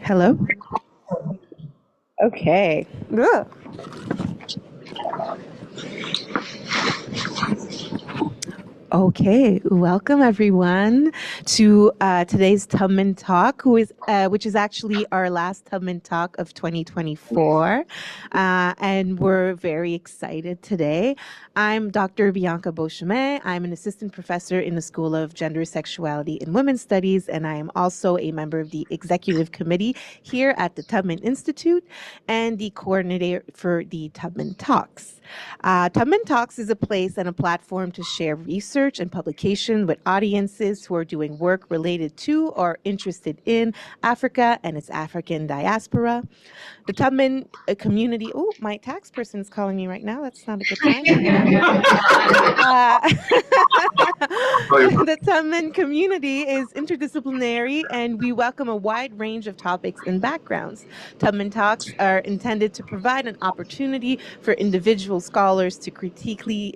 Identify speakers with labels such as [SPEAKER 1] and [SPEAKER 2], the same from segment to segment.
[SPEAKER 1] Hello? Okay. Ugh. Okay, welcome everyone to today's Tubman Talk, which is actually our last Tubman Talk of 2024, and we're very excited today. I'm Dr. Bianca Beauchemin. I'm an assistant professor in the School of Gender, Sexuality, and Women's Studies, and I am also a member of the executive committee here at the Tubman Institute and the coordinator for the Tubman Talks. Tubman Talks is a place and a platform to share research and publication with audiences who are doing work related to or interested in Africa and its African diaspora. The Tubman community, oh, my tax person is calling me right now. That's not a good time. The Tubman community is interdisciplinary and we welcome a wide range of topics and backgrounds. Tubman Talks are intended to provide an opportunity for individual scholars to critically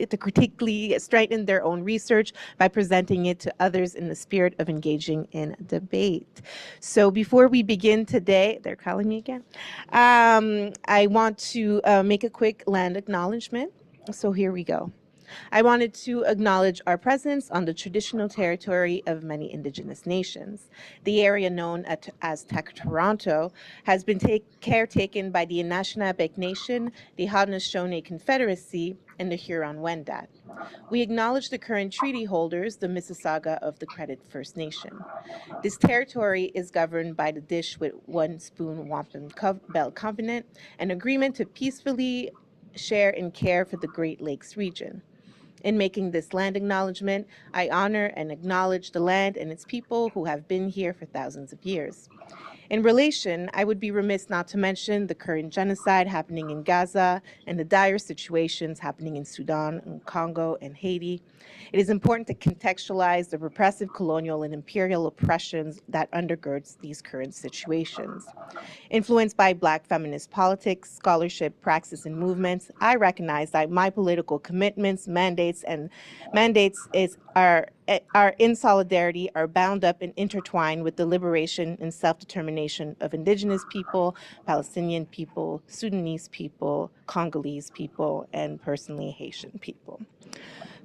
[SPEAKER 1] straighten their own research by presenting it to others in the spirit of engaging in debate. So before we begin today, they're calling me again. I want to make a quick land acknowledgement. So here we go. I wanted to acknowledge our presence on the traditional territory of many Indigenous nations. The area known as Toronto has been caretaken by the Anishinaabe Nation, the Haudenosaunee Confederacy, and the Huron-Wendat. We acknowledge the current treaty holders, the Mississauga of the Credit First Nation. This territory is governed by the Dish with One Spoon Wampum Bell Covenant, an agreement to peacefully share and care for the Great Lakes region. In making this land acknowledgement, I honor and acknowledge the land and its people who have been here for thousands of years. In relation, I would be remiss not to mention the current genocide happening in Gaza and the dire situations happening in Sudan and Congo and Haiti. It is important to contextualize the repressive colonial and imperial oppressions that undergirds these current situations. Influenced by Black feminist politics, scholarship, praxis, and movements, I recognize that my political commitments, mandates are in solidarity, are bound up and intertwined with the liberation and self-determination of Indigenous people, Palestinian people, Sudanese people, Congolese people, and personally Haitian people.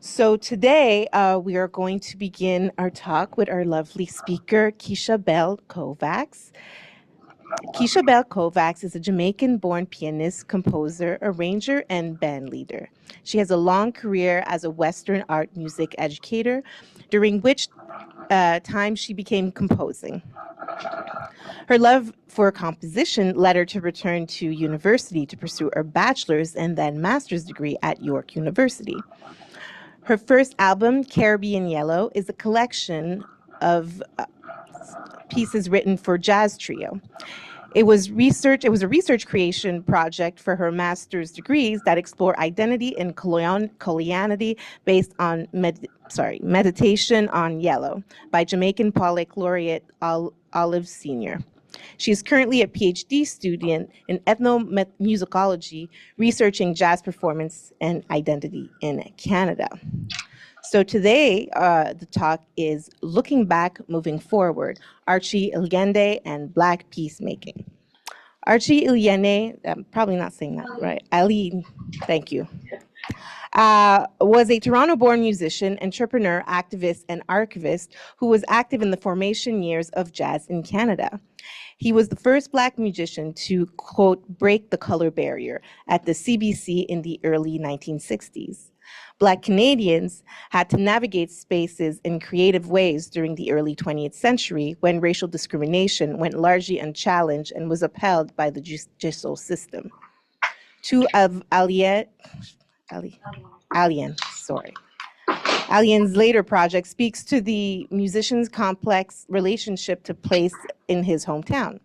[SPEAKER 1] So today we are going to begin our talk with our lovely speaker, Keisha Bell-Kovacs. Keisha Bell-Kovacs is a Jamaican-born pianist, composer, arranger, and band leader. She has a long career as a Western art music educator, during which time she became composing. Her love for composition led her to return to university to pursue her bachelor's and then master's degree at York University. Her first album, Caribbean Yellow, is a collection of pieces written for jazz trio. It was a research creation project for her master's degrees that explore identity and coloniality based on meditation on yellow by Jamaican Poet Laureate Olive Sr. She is currently a PhD student in ethnomusicology, researching jazz performance and identity in Canada. So today, the talk is Looking Back, Moving Forward, Archie Alleyne and Black Peacemaking. Archie Alleyne, I'm probably not saying that right, Alleyne, thank you, was a Toronto-born musician, entrepreneur, activist, and archivist who was active in the formation years of jazz in Canada. He was the first Black musician to, quote, break the color barrier at the CBC in the early 1960s. Black Canadians had to navigate spaces in creative ways during the early 20th century when racial discrimination went largely unchallenged and was upheld by the judicial system. Two of Allen's later project speaks to the musician's complex relationship to place in his hometown.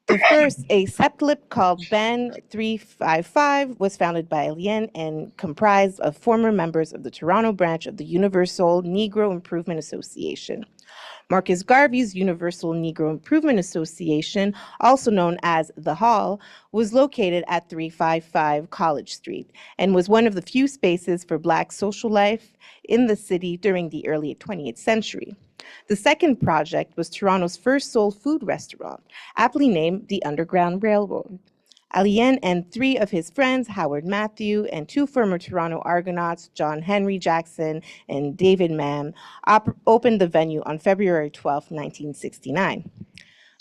[SPEAKER 1] The first, a septet called Band 355, was founded by Alleyne and comprised of former members of the Toronto branch of the Universal Negro Improvement Association, Marcus Garvey's Universal Negro Improvement Association, also known as the Hall, was located at 355 College Street and was one of the few spaces for Black social life in the city during the early 20th century. The second project was Toronto's first soul food restaurant, aptly named the Underground Railroad. Alleyne and three of his friends, Howard Matthew, and two former Toronto Argonauts, John Henry Jackson and David Mann, opened the venue on February 12, 1969.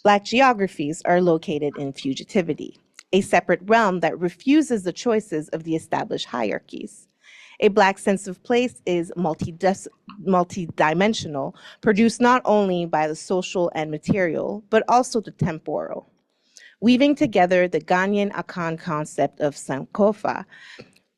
[SPEAKER 1] Black geographies are located in fugitivity, a separate realm that refuses the choices of the established hierarchies. A Black sense of place is multidimensional, produced not only by the social and material, but also the temporal. Weaving together the Ghanaian Akan concept of Sankofa,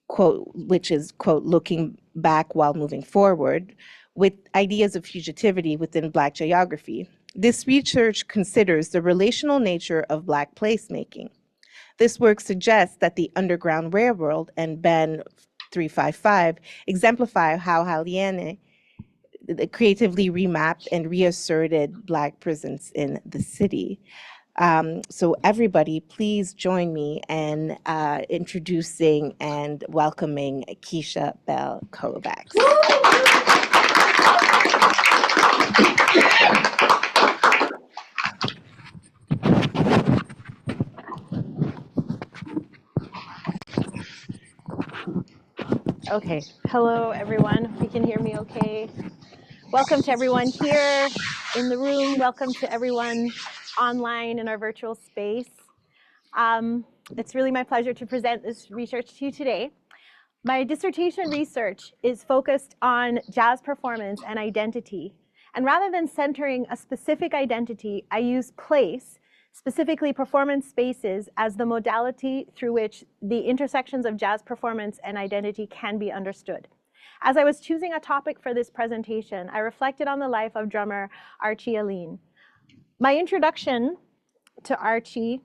[SPEAKER 1] quote, which is, quote, looking back while moving forward, with ideas of fugitivity within Black geography. This research considers the relational nature of Black placemaking. This work suggests that the Underground Railroad and Ben 355 exemplify how Alleyne creatively remapped and reasserted Black presence in the city. So everybody, please join me in introducing and welcoming Keisha Bell-Kovacs.
[SPEAKER 2] Okay, hello everyone. Hope you can hear me okay. Welcome to everyone here in the room. Welcome to everyone online in our virtual space. It's really my pleasure to present this research to you today. My dissertation research is focused on jazz performance and identity. And rather than centering a specific identity, I use place, specifically performance spaces, as the modality through which the intersections of jazz performance and identity can be understood. As I was choosing a topic for this presentation, I reflected on the life of drummer Archie Alleyne. My introduction to Archie,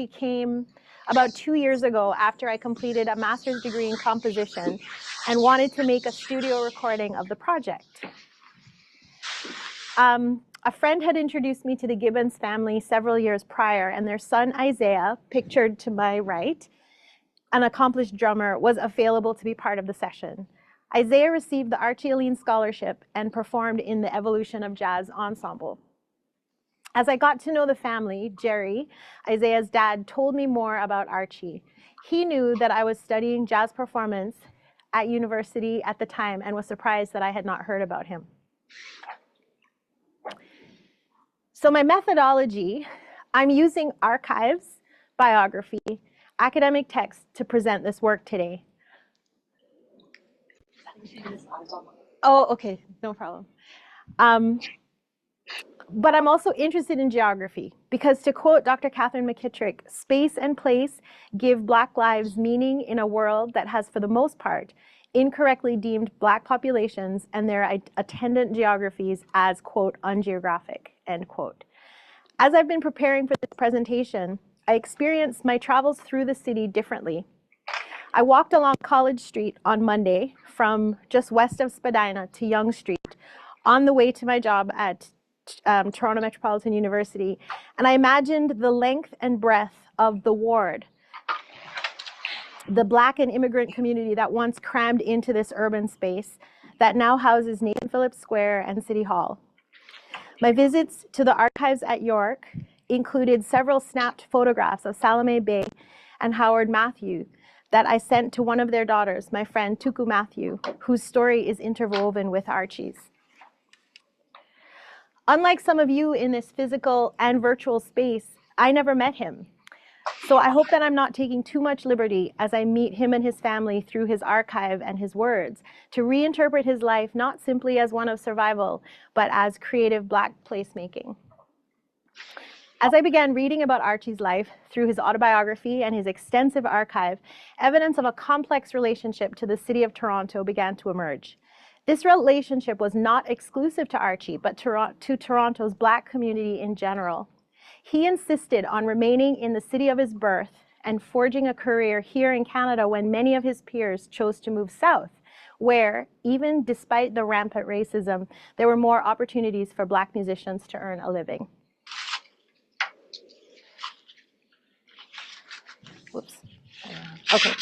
[SPEAKER 2] came about 2 years ago after I completed a master's degree in composition and wanted to make a studio recording of the project. A friend had introduced me to the Gibbons family several years prior, and their son Isaiah, pictured to my right, an accomplished drummer, was available to be part of the session. Isaiah received the Archie Alleyne Scholarship and performed in the Evolution of Jazz ensemble. As I got to know the family, Jerry, Isaiah's dad, told me more about Archie. He knew that I was studying jazz performance at university at the time and was surprised that I had not heard about him. So my methodology, I'm using archives, biography, academic text to present this work today. Oh, okay, no problem. But I'm also interested in geography because, to quote Dr. Catherine McKittrick, space and place give Black lives meaning in a world that has, for the most part, incorrectly deemed Black populations and their attendant geographies as, quote, ungeographic, end quote. As I've been preparing for this presentation, I experienced my travels through the city differently. I walked along College Street on Monday from just west of Spadina to Yonge Street on the way to my job at Toronto Metropolitan University, and I imagined the length and breadth of the ward, the Black and immigrant community that once crammed into this urban space that now houses Nathan Phillips Square and City Hall. My visits to the archives at York included several snapped photographs of Salome Bey and Howard Matthew that I sent to one of their daughters, my friend Tuku Matthew, whose story is interwoven with Archie's. Unlike some of you in this physical and virtual space, I never met him. So I hope that I'm not taking too much liberty as I meet him and his family through his archive and his words to reinterpret his life not simply as one of survival, but as creative Black placemaking. As I began reading about Archie's life through his autobiography and his extensive archive, evidence of a complex relationship to the city of Toronto began to emerge. This relationship was not exclusive to Archie, but to Toronto's Black community in general. He insisted on remaining in the city of his birth and forging a career here in Canada when many of his peers chose to move south, where, even despite the rampant racism, there were more opportunities for Black musicians to earn a living. Whoops. Okay.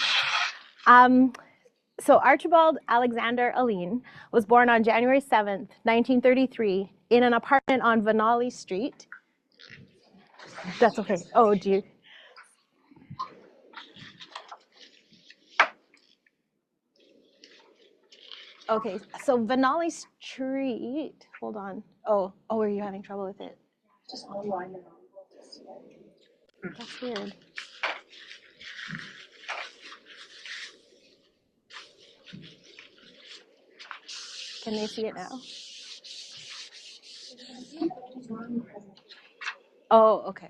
[SPEAKER 2] So Archibald Alexander Alleyne was born on January 7th, 1933, in an apartment on Vanali Street. That's okay. Oh, do you? Okay, so Vanali Street, hold on. Oh, are you having trouble with it?
[SPEAKER 3] Just online.
[SPEAKER 2] That's weird. Can they see it now? Oh, okay.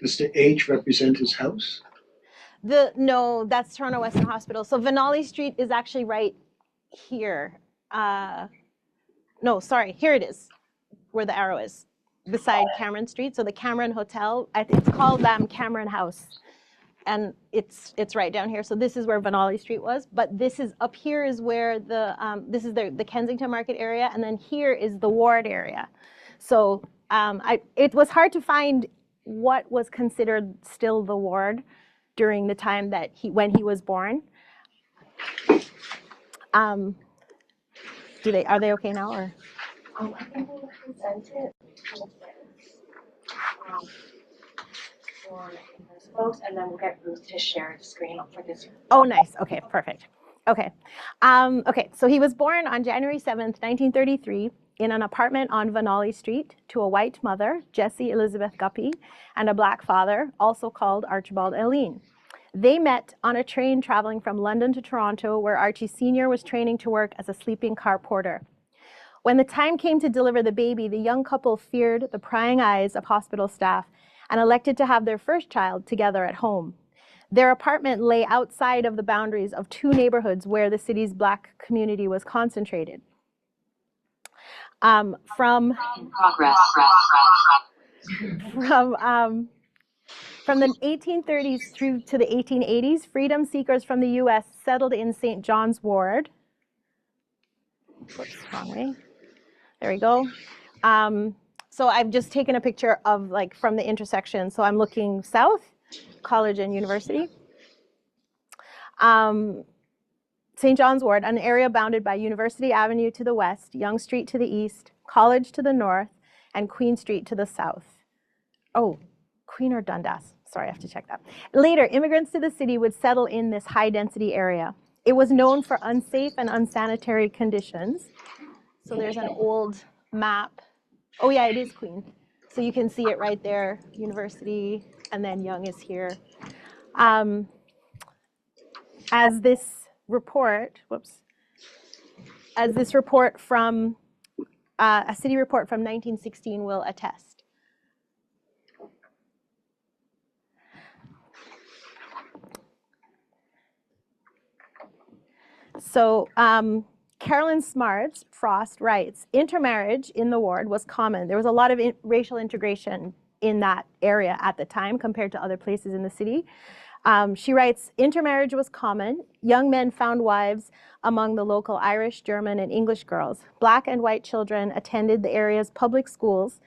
[SPEAKER 4] Does the H represent his house?
[SPEAKER 2] No, that's Toronto Western Hospital. So Vanali Street is actually right here. No, sorry, here it is, where the arrow is, beside Cameron Street. So the Cameron Hotel, it's called Cameron House, and it's right down here. So this is where Vanali Street was, but this is up here is where this is the Kensington Market area, and then here is the ward area. So it was hard to find what was considered still the ward during the time that when he was born. Are they okay now, or?
[SPEAKER 3] I think we'll present it for folks, and then we'll get Ruth to share the screen for this.
[SPEAKER 2] Oh, nice. Okay, perfect. Okay. Okay, so he was born on January 7th, 1933, in an apartment on Vanali Street to a white mother, Jessie Elizabeth Guppy, and a Black father, also called Archibald Alleyne. They met on a train traveling from London to Toronto, where Archie Sr. was training to work as a sleeping car porter. When the time came to deliver the baby, the young couple feared the prying eyes of hospital staff and elected to have their first child together at home. Their apartment lay outside of the boundaries of two neighborhoods where the city's Black community was concentrated. From the 1830s through to the 1880s, freedom seekers from the US settled in St. John's Ward. Whoops, wrong way. There we go. So I've just taken a picture of from the intersection. So I'm looking south, College and University. St. John's Ward, an area bounded by University Avenue to the west, Yonge Street to the east, College to the north, and Queen Street to the south. Oh, Queen or Dundas? Sorry, I have to check that. Later, immigrants to the city would settle in this high-density area. It was known for unsafe and unsanitary conditions. So there's an old map. Oh yeah, it is Queen. So you can see it right there, University, and then Yonge is here. As this report from, a city report from 1916 will attest. So Carolyn Smart Frost writes, intermarriage in the ward was common. There was a lot of racial integration in that area at the time compared to other places in the city. She writes, intermarriage was common. Young men found wives among the local Irish, German, and English girls. Black and white children attended the area's public schools,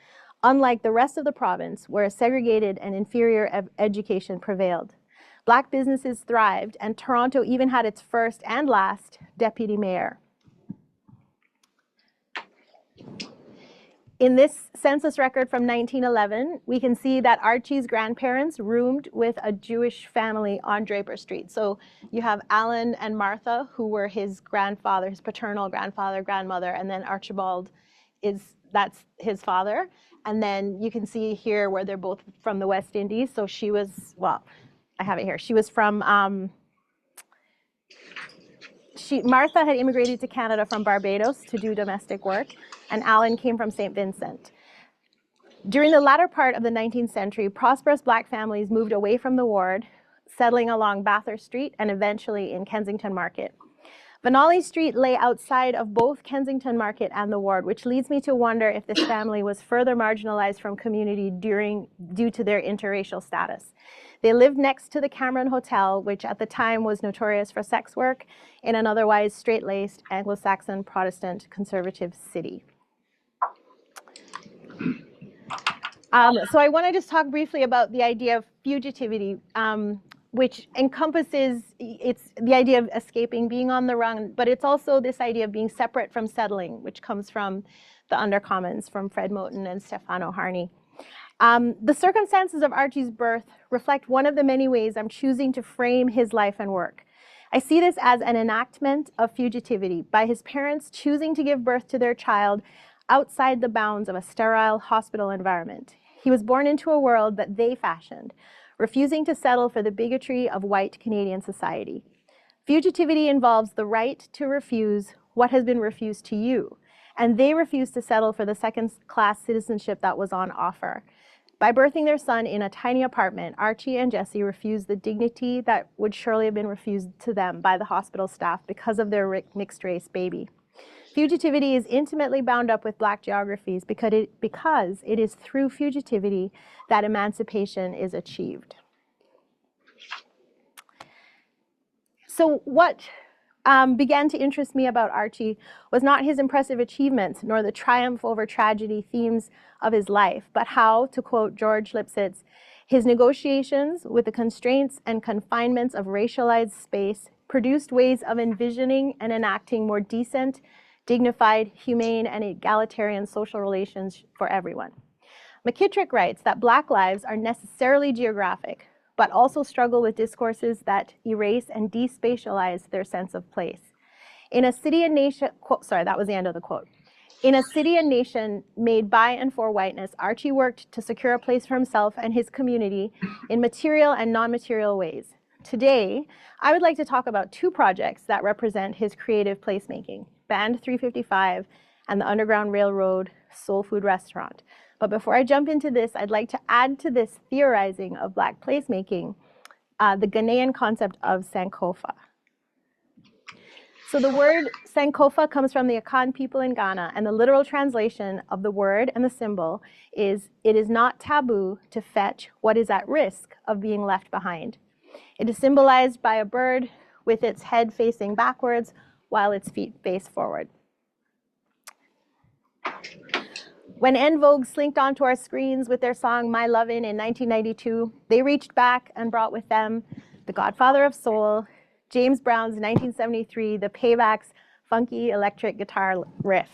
[SPEAKER 2] unlike the rest of the province, where a segregated and inferior education prevailed. Black businesses thrived, and Toronto even had its first and last deputy mayor. In this census record from 1911, we can see that Archie's grandparents roomed with a Jewish family on Draper Street. So you have Alan and Martha, who were his grandfather, his paternal grandfather, grandmother, and then Archibald that's his father. And then you can see here where they're both from the West Indies. So she was, well, I have it here. She was from, Martha had immigrated to Canada from Barbados to do domestic work, and Alan came from St. Vincent. During the latter part of the 19th century, prosperous Black families moved away from the ward, settling along Bathurst Street and eventually in Kensington Market. Vanolly Street lay outside of both Kensington Market and the ward, which leads me to wonder if this family was further marginalized from community due to their interracial status. They lived next to the Cameron Hotel, which at the time was notorious for sex work in an otherwise straight-laced Anglo-Saxon Protestant conservative city. So I want to just talk briefly about the idea of fugitivity, which encompasses, it's the idea of escaping, being on the run, but it's also this idea of being separate from settling, which comes from the Undercommons, from Fred Moten and Stefano Harney. The circumstances of Archie's birth reflect one of the many ways I'm choosing to frame his life and work. I see this as an enactment of fugitivity by his parents choosing to give birth to their child outside the bounds of a sterile hospital environment. He was born into a world that they fashioned, refusing to settle for the bigotry of white Canadian society. Fugitivity involves the right to refuse what has been refused to you, and they refused to settle for the second-class citizenship that was on offer. By birthing their son in a tiny apartment, Archie and Jessie refused the dignity that would surely have been refused to them by the hospital staff because of their mixed-race baby. Fugitivity is intimately bound up with Black geographies because it is through fugitivity that emancipation is achieved. So what began to interest me about Archie was not his impressive achievements nor the triumph over tragedy themes of his life, but how, to quote George Lipsitz, his negotiations with the constraints and confinements of racialized space produced ways of envisioning and enacting more decent, dignified, humane, and egalitarian social relations for everyone. McKittrick writes that Black lives are necessarily geographic, but also struggle with discourses that erase and despatialize their sense of place. In a city and nation, sorry, that was the end of the quote. In a city and nation made by and for whiteness, Archie worked to secure a place for himself and his community in material and non-material ways. Today, I would like to talk about two projects that represent his creative placemaking: Band 355 and the Underground Railroad Soul Food Restaurant. But before I jump into this, I'd like to add to this theorizing of Black placemaking the Ghanaian concept of Sankofa. So the word Sankofa comes from the Akan people in Ghana, and the literal translation of the word and the symbol is, "It is not taboo to fetch what is at risk of being left behind." It is symbolized by a bird with its head facing backwards while its feet face forward. When En Vogue slinked onto our screens with their song My Lovin' in 1992, they reached back and brought with them the Godfather of Soul, James Brown's 1973, the Payback's funky electric guitar riff.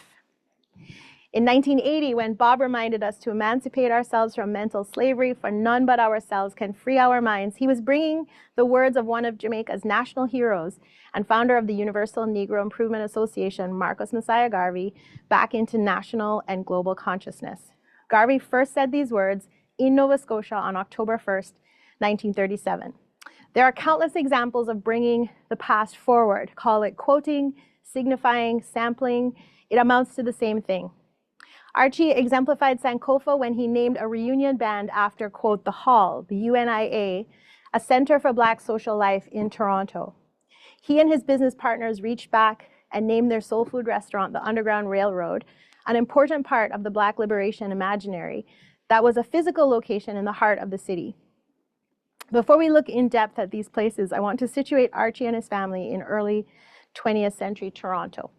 [SPEAKER 2] In 1980, when Bob reminded us to emancipate ourselves from mental slavery, for none but ourselves can free our minds, he was bringing the words of one of Jamaica's national heroes and founder of the Universal Negro Improvement Association, Marcus Messiah Garvey, back into national and global consciousness. Garvey first said these words in Nova Scotia on October 1st, 1937. There are countless examples of bringing the past forward. Call it quoting, signifying, sampling. It amounts to the same thing. Archie exemplified Sankofa when he named a reunion band after, quote, the Hall, the UNIA, a center for Black social life in Toronto. He and his business partners reached back and named their soul food restaurant the Underground Railroad, an important part of the Black liberation imaginary that was a physical location in the heart of the city. Before we look in depth at these places, I want to situate Archie and his family in early 20th century Toronto.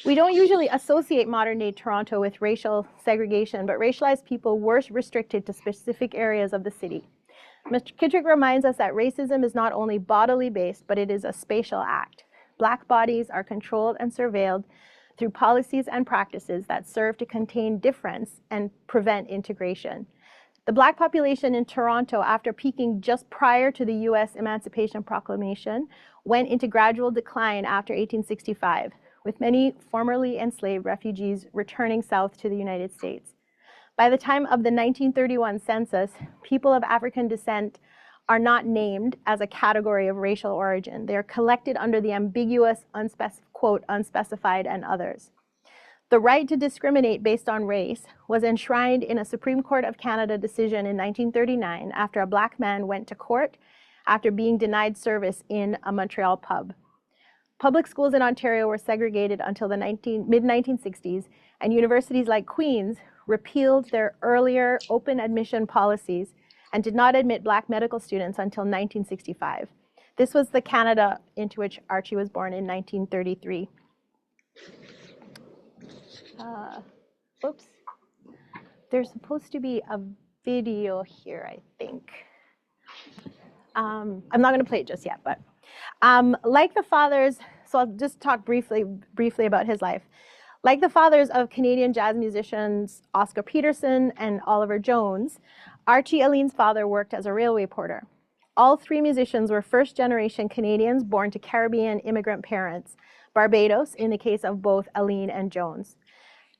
[SPEAKER 2] We don't usually associate modern-day Toronto with racial segregation, but racialized people were restricted to specific areas of the city. McKittrick reminds us that racism is not only bodily based, but it is a spatial act. Black bodies are controlled and surveilled through policies and practices that serve to contain difference and prevent integration. The Black population in Toronto, after peaking just prior to the US Emancipation Proclamation, went into gradual decline after 1865, with many formerly enslaved refugees returning south to the United States. By the time of the 1931 census, people of African descent are not named as a category of racial origin. They are collected under the ambiguous, quote, unspecified and others. The right to discriminate based on race was enshrined in a Supreme Court of Canada decision in 1939 after a Black man went to court after being denied service in a Montreal pub. Public schools in Ontario were segregated until the mid-1960s, and universities like Queen's repealed their earlier open admission policies and did not admit Black medical students until 1965. This was the Canada into which Archie was born in 1933. Oops. There's supposed to be a video here, I think. I'm not going to play it just yet, but like the fathers, so I'll just talk briefly about his life. Like the fathers of Canadian jazz musicians Oscar Peterson and Oliver Jones, Archie Alleyne's father worked as a railway porter. All three musicians were first-generation Canadians born to Caribbean immigrant parents, Barbados in the case of both Alleyne and Jones.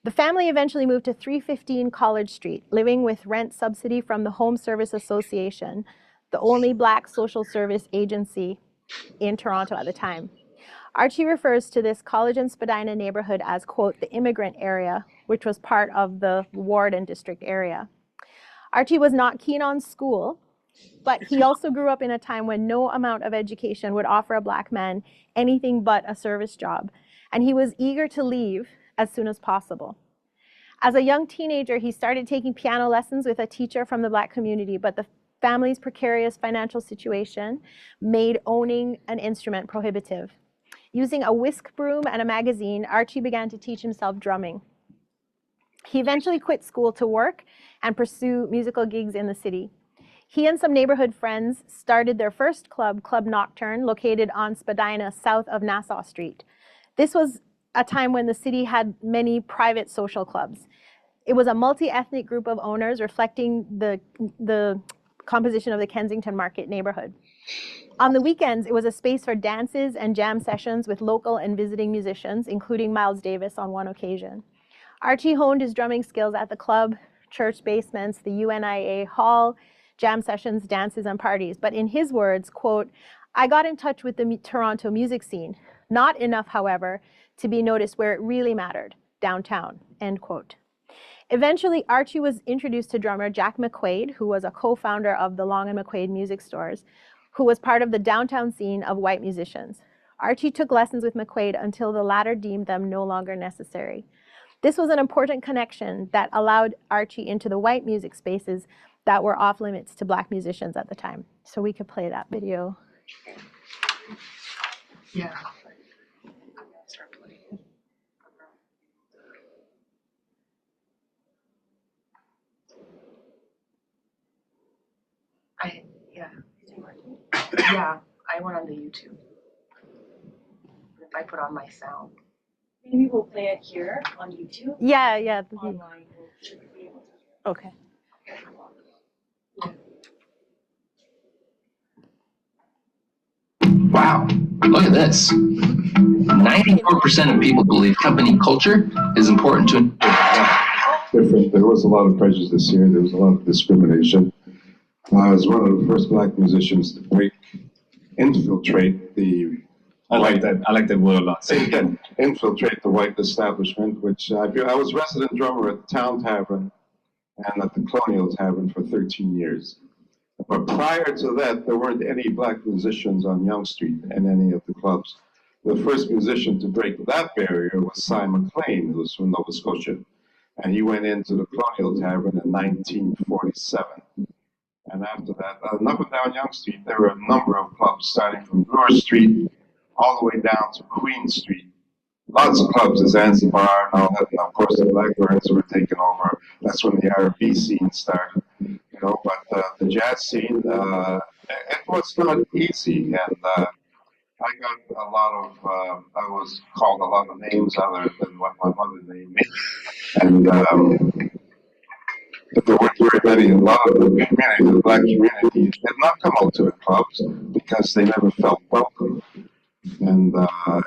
[SPEAKER 2] The family eventually moved to 315 College Street, living with rent subsidy from the Home Service Association, the only Black social service agency in Toronto at the time. Archie refers to this College and Spadina neighborhood as, quote, the immigrant area, which was part of the ward and district area. Archie was not keen on school, but he also grew up in a time when no amount of education would offer a Black man anything but a service job, and he was eager to leave as soon as possible. As a young teenager, he started taking piano lessons with a teacher from the Black community, but the family's precarious financial situation made owning an instrument prohibitive. Using a whisk broom and a magazine, Archie began to teach himself drumming. He eventually quit school to work and pursue musical gigs in the city. He and some neighborhood friends started their first club, Club Nocturne, located on Spadina, south of Nassau Street. This was a time when the city had many private social clubs. It was a multi-ethnic group of owners reflecting the composition of the Kensington Market neighborhood. On the weekends, it was a space for dances and jam sessions with local and visiting musicians, including Miles Davis on one occasion. Archie honed his drumming skills at the club, church basements, the UNIA hall, jam sessions, dances, and parties. But in his words, quote, I got in touch with the Toronto music scene. Not enough, however, to be noticed where it really mattered, downtown, end quote. Eventually, Archie was introduced to drummer Jack McQuaid, who was a co-founder of the Long and McQuaid music stores, who was part of the downtown scene of white musicians. Archie took lessons with McQuaid until the latter deemed them no longer necessary. This was an important connection that allowed Archie into the white music spaces that were off limits to Black musicians at the time. So we could play that video.
[SPEAKER 5] Yeah. Yeah, I went on the YouTube. If I put on my sound.
[SPEAKER 3] Maybe we'll play it here on YouTube.
[SPEAKER 2] Yeah.
[SPEAKER 3] Online, we'll should be able to hear.
[SPEAKER 2] Okay.
[SPEAKER 6] Wow, look at this. 94% of people believe company culture is important to
[SPEAKER 7] different. There was a lot of prejudice here. There was a lot of discrimination. I was one of the first Black musicians to infiltrate the.
[SPEAKER 8] I like that word a lot. Say it again.
[SPEAKER 7] Infiltrate the white establishment, which I was resident drummer at the Town Tavern and at the Colonial Tavern for 13 years. But prior to that, there weren't any Black musicians on Yonge Street in any of the clubs. The first musician to break that barrier was Cy McLean, who was from Nova Scotia. And he went into the Colonial Tavern in 1947. And after that, up and down Yonge Street, there were a number of clubs starting from Bloor Street all the way down to Queen Street. Lots of clubs, the Zanzibar and all that. And of course, the Blackbirds were taken over. That's when the R&B scene started. You know, but the jazz scene, it was not easy. And I got a lot of, I was called a lot of names other than what my mother named me. And there weren't very many. A lot of the community, the Black community, did not come out to the clubs because they never felt welcome. And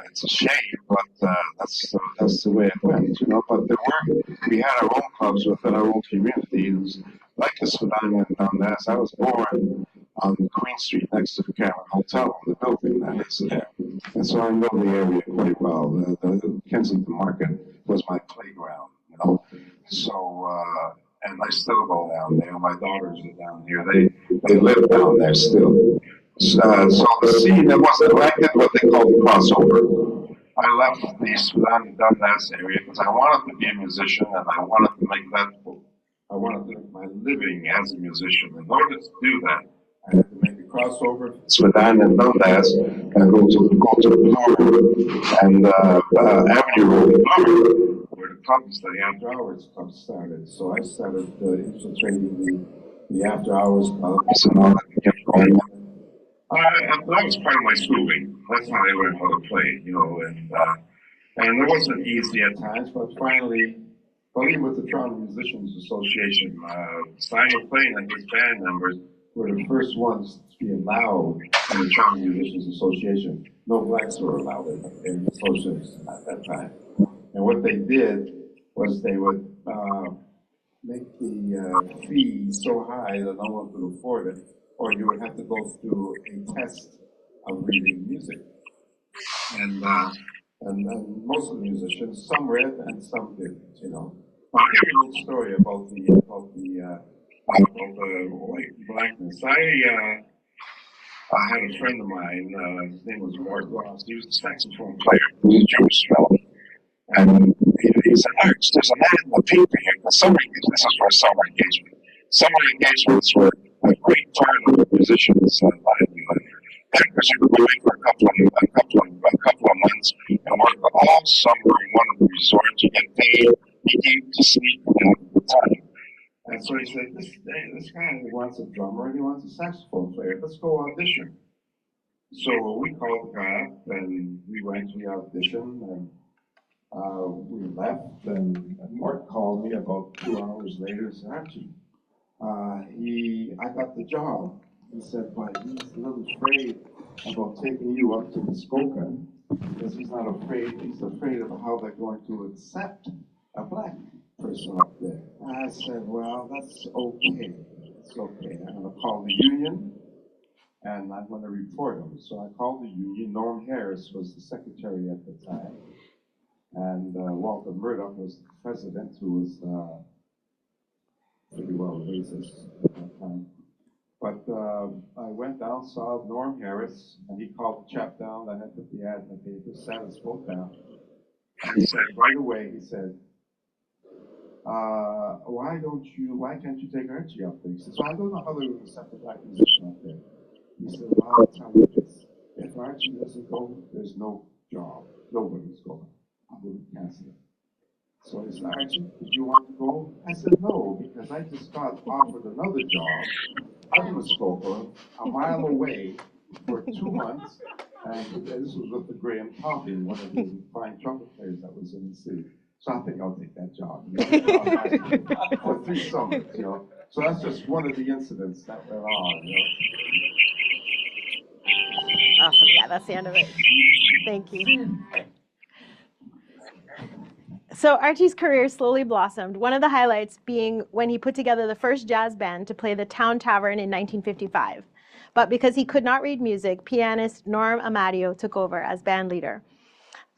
[SPEAKER 7] it's a shame, but that's the way it went, you know. But we had our own clubs within our own community. It was like the Spadina and down there. I was born on Queen Street next to the Cameron Hotel, the building that is there. And so I know the area quite well. The Kensington Market was my playground, you know. So, and I still go down there. My daughters are down here. They live down there still. So the scene that was elected what they called the crossover. I left the Sudan Dundas area because I wanted to be a musician and I wanted to make my living as a musician. In order to do that, I had to make a crossover from Sudan and Dundas and go to Bloomer and Avenue Road in Bloomer, where the clubs, the after hours clubs started. So I started infiltrating the after hours clubs and all that kept going. That was part of my schooling. That's how I learned how to play, and it wasn't easy at times, but finally, even with the Toronto Musicians Association, Simon Plain and his band members were the first ones to be allowed in the Toronto Musicians Association. No blacks were allowed in the association at that time. And what they did was they would make the fee so high that no one could afford it, or you would have to go through a test of reading music. And most of the musicians, some read and some didn't, I'll give you a little story about the white blackness. I had a friend of mine, his name was Mark Ross. He was a saxophone player. He was a Jewish fellow. And he said, Arch, there's an ad in the paper here. This is for a summer engagement. Summer engagements were a great part of the musicians' livelihood. Because you could go in for a couple of months and work all summer in one of the resorts. You get paid, you eat, to sleep, and have a good time. And so he said, this guy wants a drummer and he wants a saxophone player. Let's go audition. So we called the guy up and we went to the audition and we left. And Mark called me about 2 hours later and said, Archie, I got the job. He said, but he's a little afraid about taking you up to Muskoka because he's afraid of how they're going to accept a black person up there. I said, well, that's okay. It's okay. I'm going to call the union and I'm going to report him. So I called the union. Norm Harris was the secretary at the time. And Walter Murdoch was the president, who was pretty well racist at that time. But I went down, saw Norm Harris, and he called the chap down that had put the ad in the paper, sat and spoke down. And he said, right away, he said, why can't you take Archie up there? He said, so I don't know how they would accept a black musician up there. He said, well, I'll tell you this. If Archie doesn't go, there's no job. Nobody's going. I would cancel it. So he said, Archie, did you want to go? I said, no, because I just got offered another job out of Muskoka, a mile away, for 2 months. And this was with the Graham Topping, one of the fine trumpet players that was in the city. So I think I'll take that job. For 3 summers, So that's just one of the incidents that went on,
[SPEAKER 2] Awesome. Yeah, that's the end of it. Thank you. So Archie's career slowly blossomed, one of the highlights being when he put together the first jazz band to play the Town Tavern in 1955. But because he could not read music, pianist Norm Amadio took over as band leader.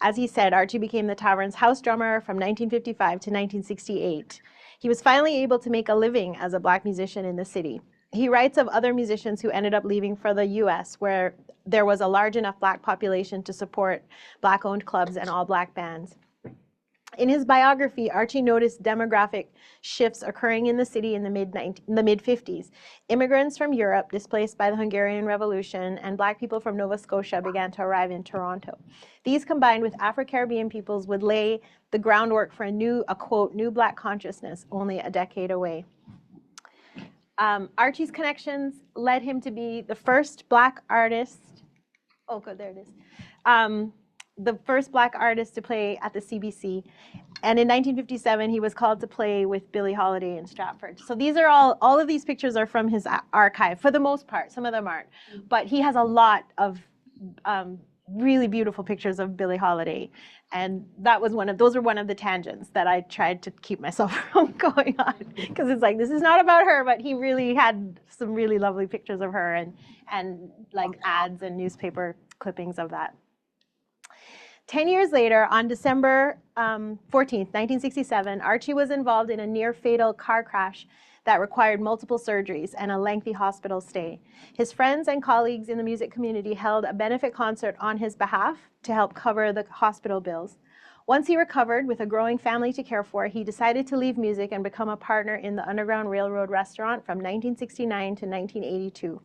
[SPEAKER 2] As he said, Archie became the tavern's house drummer from 1955 to 1968. He was finally able to make a living as a black musician in the city. He writes of other musicians who ended up leaving for the US, where there was a large enough black population to support black-owned clubs and all-black bands. In his biography, Archie noticed demographic shifts occurring in the city in the mid-50s. Immigrants from Europe displaced by the Hungarian Revolution and black people from Nova Scotia began to arrive in Toronto. These combined with Afro-Caribbean peoples would lay the groundwork for a quote, new black consciousness only a decade away. Archie's connections led him to be the first black artist, the first black artist to play at the CBC. And in 1957, he was called to play with Billie Holiday in Stratford. So these are all of these pictures are from his archive, for the most part. Some of them aren't. But he has a lot of really beautiful pictures of Billie Holiday. And those were one of the tangents that I tried to keep myself from going on. Because it's like, this is not about her, but he really had some really lovely pictures of her and like ads and newspaper clippings of that. 10 years later, on December 14th, 1967, Archie was involved in a near-fatal car crash that required multiple surgeries and a lengthy hospital stay. His friends and colleagues in the music community held a benefit concert on his behalf to help cover the hospital bills. Once he recovered, with a growing family to care for, he decided to leave music and become a partner in the Underground Railroad restaurant from 1969 to 1982.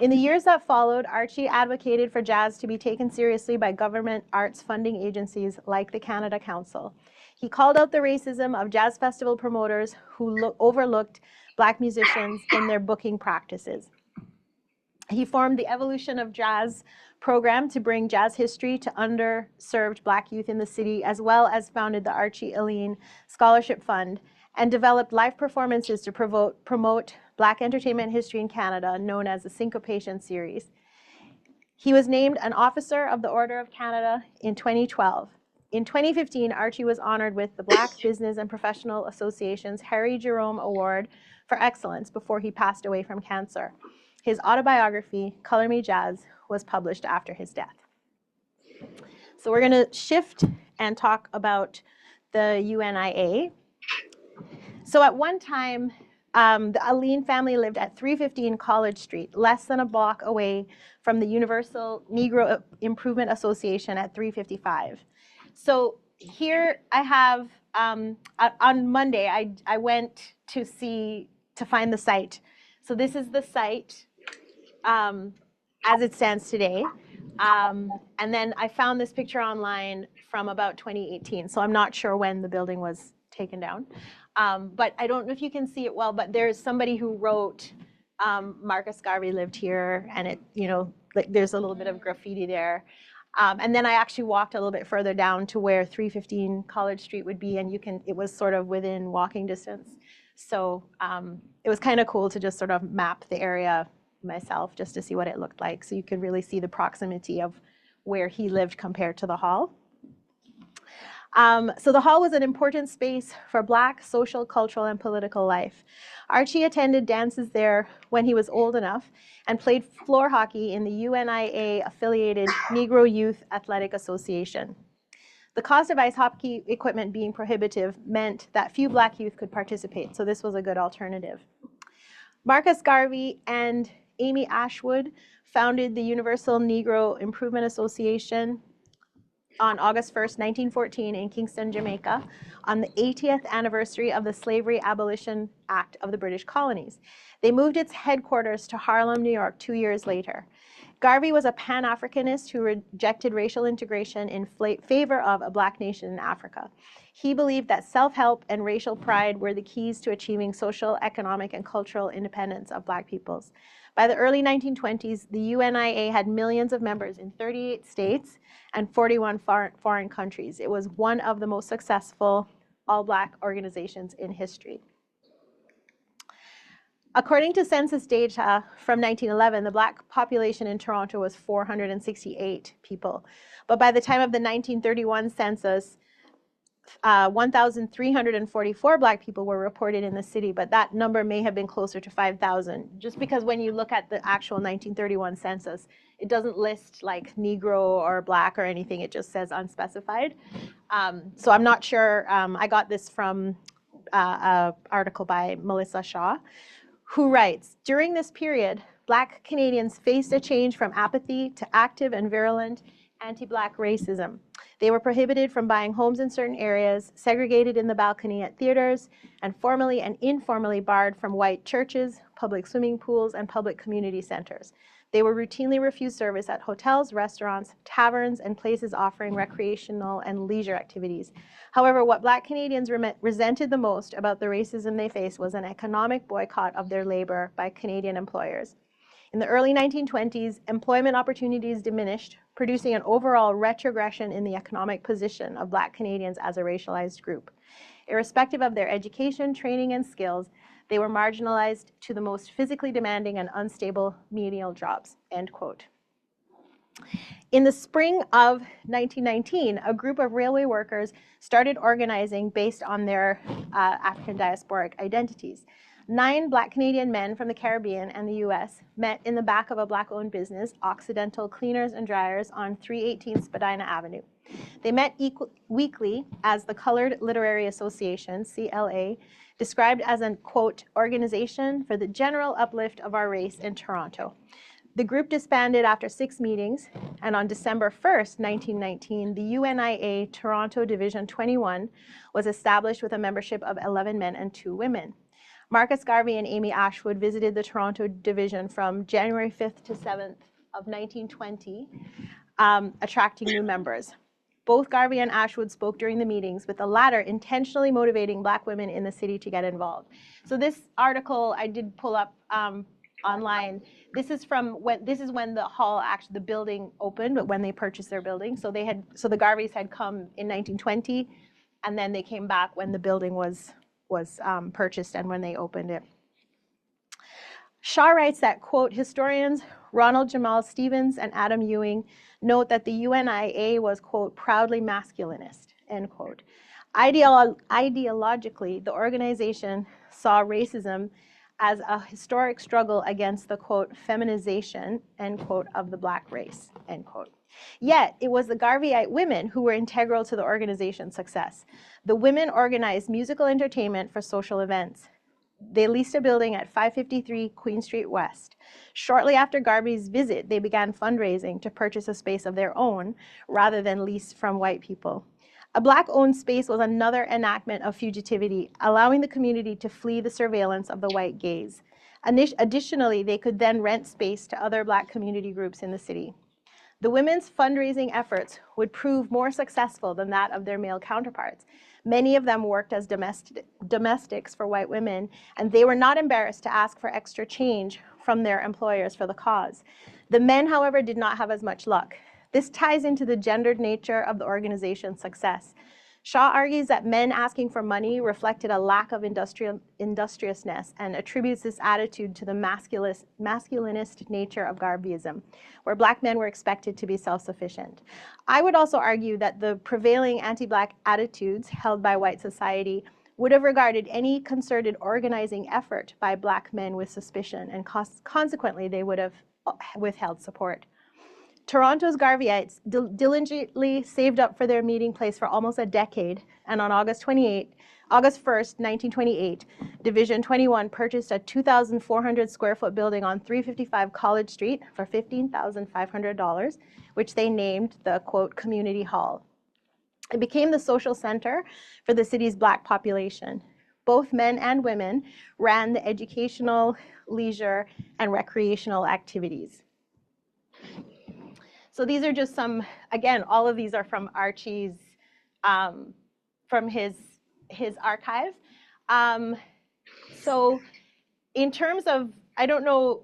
[SPEAKER 2] In the years that followed, Archie advocated for jazz to be taken seriously by government arts funding agencies like the Canada Council. He called out the racism of jazz festival promoters who overlooked Black musicians in their booking practices. He formed the Evolution of Jazz program to bring jazz history to underserved Black youth in the city, as well as founded the Archie Alleyne Scholarship Fund and developed live performances to promote Black entertainment history in Canada, known as the Syncopation series. He was named an Officer of the Order of Canada in 2012. In 2015, Archie was honored with the Black Business and Professional Association's Harry Jerome Award for Excellence before he passed away from cancer. His autobiography, Color Me Jazz, was published after his death. So we're going to shift and talk about the UNIA. So at one time, the Alleyne family lived at 315 College Street, less than a block away from the Universal Negro Improvement Association at 355. So here I have, on Monday, I went to find the site. So this is the site as it stands today. And then I found this picture online from about 2018. So I'm not sure when the building was taken down. But I don't know if you can see it well, but there's somebody who wrote, Marcus Garvey lived here, and it, like there's a little bit of graffiti there. And then I actually walked a little bit further down to where 315 College Street would be, and it was sort of within walking distance. So it was kind of cool to just sort of map the area myself just to see what it looked like. So you could really see the proximity of where he lived compared to the hall. So the hall was an important space for Black social, cultural, and political life. Archie attended dances there when he was old enough and played floor hockey in the UNIA-affiliated Negro Youth Athletic Association. The cost of ice hockey equipment being prohibitive meant that few Black youth could participate, so this was a good alternative. Marcus Garvey and Amy Ashwood founded the Universal Negro Improvement Association on August 1st, 1914 in Kingston, Jamaica, on the 80th anniversary of the Slavery Abolition Act of the British colonies. They moved its headquarters to Harlem, New York 2 years later. Garvey was a Pan-Africanist who rejected racial integration in favor of a Black nation in Africa. He believed that self-help and racial pride were the keys to achieving social, economic, and cultural independence of Black peoples. By the early 1920s, the UNIA had millions of members in 38 states and 41 foreign countries. It was one of the most successful all-Black organizations in history. According to census data from 1911, the Black population in Toronto was 468 people. But by the time of the 1931 census, 1,344 Black people were reported in the city, but that number may have been closer to 5,000, just because when you look at the actual 1931 census, it doesn't list like Negro or Black or anything, it just says unspecified. So I'm not sure, I got this from an article by Melissa Shaw, who writes, during this period, Black Canadians faced a change from apathy to active and virulent anti-Black racism. They were prohibited from buying homes in certain areas, segregated in the balcony at theaters, and formally and informally barred from white churches, public swimming pools, and public community centers. They were routinely refused service at hotels, restaurants, taverns, and places offering recreational and leisure activities. However, what Black Canadians resented the most about the racism they faced was an economic boycott of their labor by Canadian employers. In the early 1920s, employment opportunities diminished, producing an overall retrogression in the economic position of Black Canadians as a racialized group. Irrespective of their education, training, and skills, they were marginalized to the most physically demanding and unstable menial jobs, end quote. In the spring of 1919, a group of railway workers started organizing based on their African diasporic identities. 9 Black Canadian men from the Caribbean and the US met in the back of a Black-owned business, Occidental Cleaners and Dryers, on 318 Spadina Avenue. They met weekly as the Colored Literary Association, CLA, described as an, quote, organization for the general uplift of our race in Toronto. The group disbanded after 6 meetings, and on December 1st, 1919, the UNIA Toronto Division 21 was established with a membership of 11 men and 2 women. Marcus Garvey and Amy Ashwood visited the Toronto Division from January 5th to 7th of 1920, attracting new members. Both Garvey and Ashwood spoke during the meetings, with the latter intentionally motivating Black women in the city to get involved. So this article I did pull up online. This is when the hall, actually the building opened, but when they purchased their building. So the Garveys had come in 1920, and then they came back when the building was purchased and when they opened it. Shaw writes that, quote, historians Ronald Jamal Stevens and Adam Ewing note that the UNIA was, quote, proudly masculinist, end quote. Ideologically, the organization saw racism as a historic struggle against the, quote, feminization, end quote, of the Black race, end quote. Yet, it was the Garveyite women who were integral to the organization's success. The women organized musical entertainment for social events. They leased a building at 553 Queen Street West. Shortly after Garvey's visit, they began fundraising to purchase a space of their own rather than lease from white people. A Black-owned space was another enactment of fugitivity, allowing the community to flee the surveillance of the white gaze. Additionally, they could then rent space to other Black community groups in the city. The women's fundraising efforts would prove more successful than that of their male counterparts. Many of them worked as domestics for white women, and they were not embarrassed to ask for extra change from their employers for the cause. The men, however, did not have as much luck. This ties into the gendered nature of the organization's success. Shaw argues that men asking for money reflected a lack of industriousness and attributes this attitude to the masculinist nature of Garveyism, where Black men were expected to be self-sufficient. I would also argue that the prevailing anti-Black attitudes held by white society would have regarded any concerted organizing effort by Black men with suspicion, and consequently they would have withheld support. Toronto's Garveyites diligently saved up for their meeting place for almost a decade, and on August 1st, 1928, Division 21 purchased a 2,400 square foot building on 355 College Street for $15,500, which they named the, quote, Community Hall. It became the social center for the city's Black population. Both men and women ran the educational, leisure, and recreational activities. So these are just some, again, all of these are from Archie's, from his archive. So in terms of, I don't know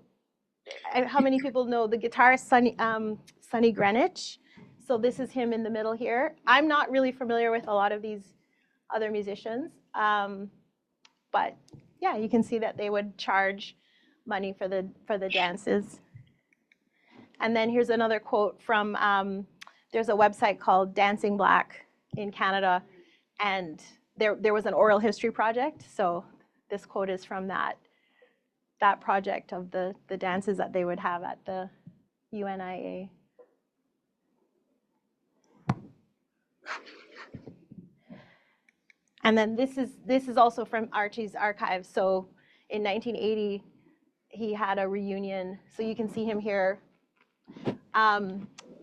[SPEAKER 2] how many people know the guitarist Sonny Greenwich. So this is him in the middle here. I'm not really familiar with a lot of these other musicians, but yeah, you can see that they would charge money for the dances. And then here's another quote from, there's a website called Dancing Black in Canada, and there was an oral history project. So this quote is from that project of the dances that they would have at the UNIA. And then this is also from Archie's archive. So in 1980, he had a reunion. So you can see him here,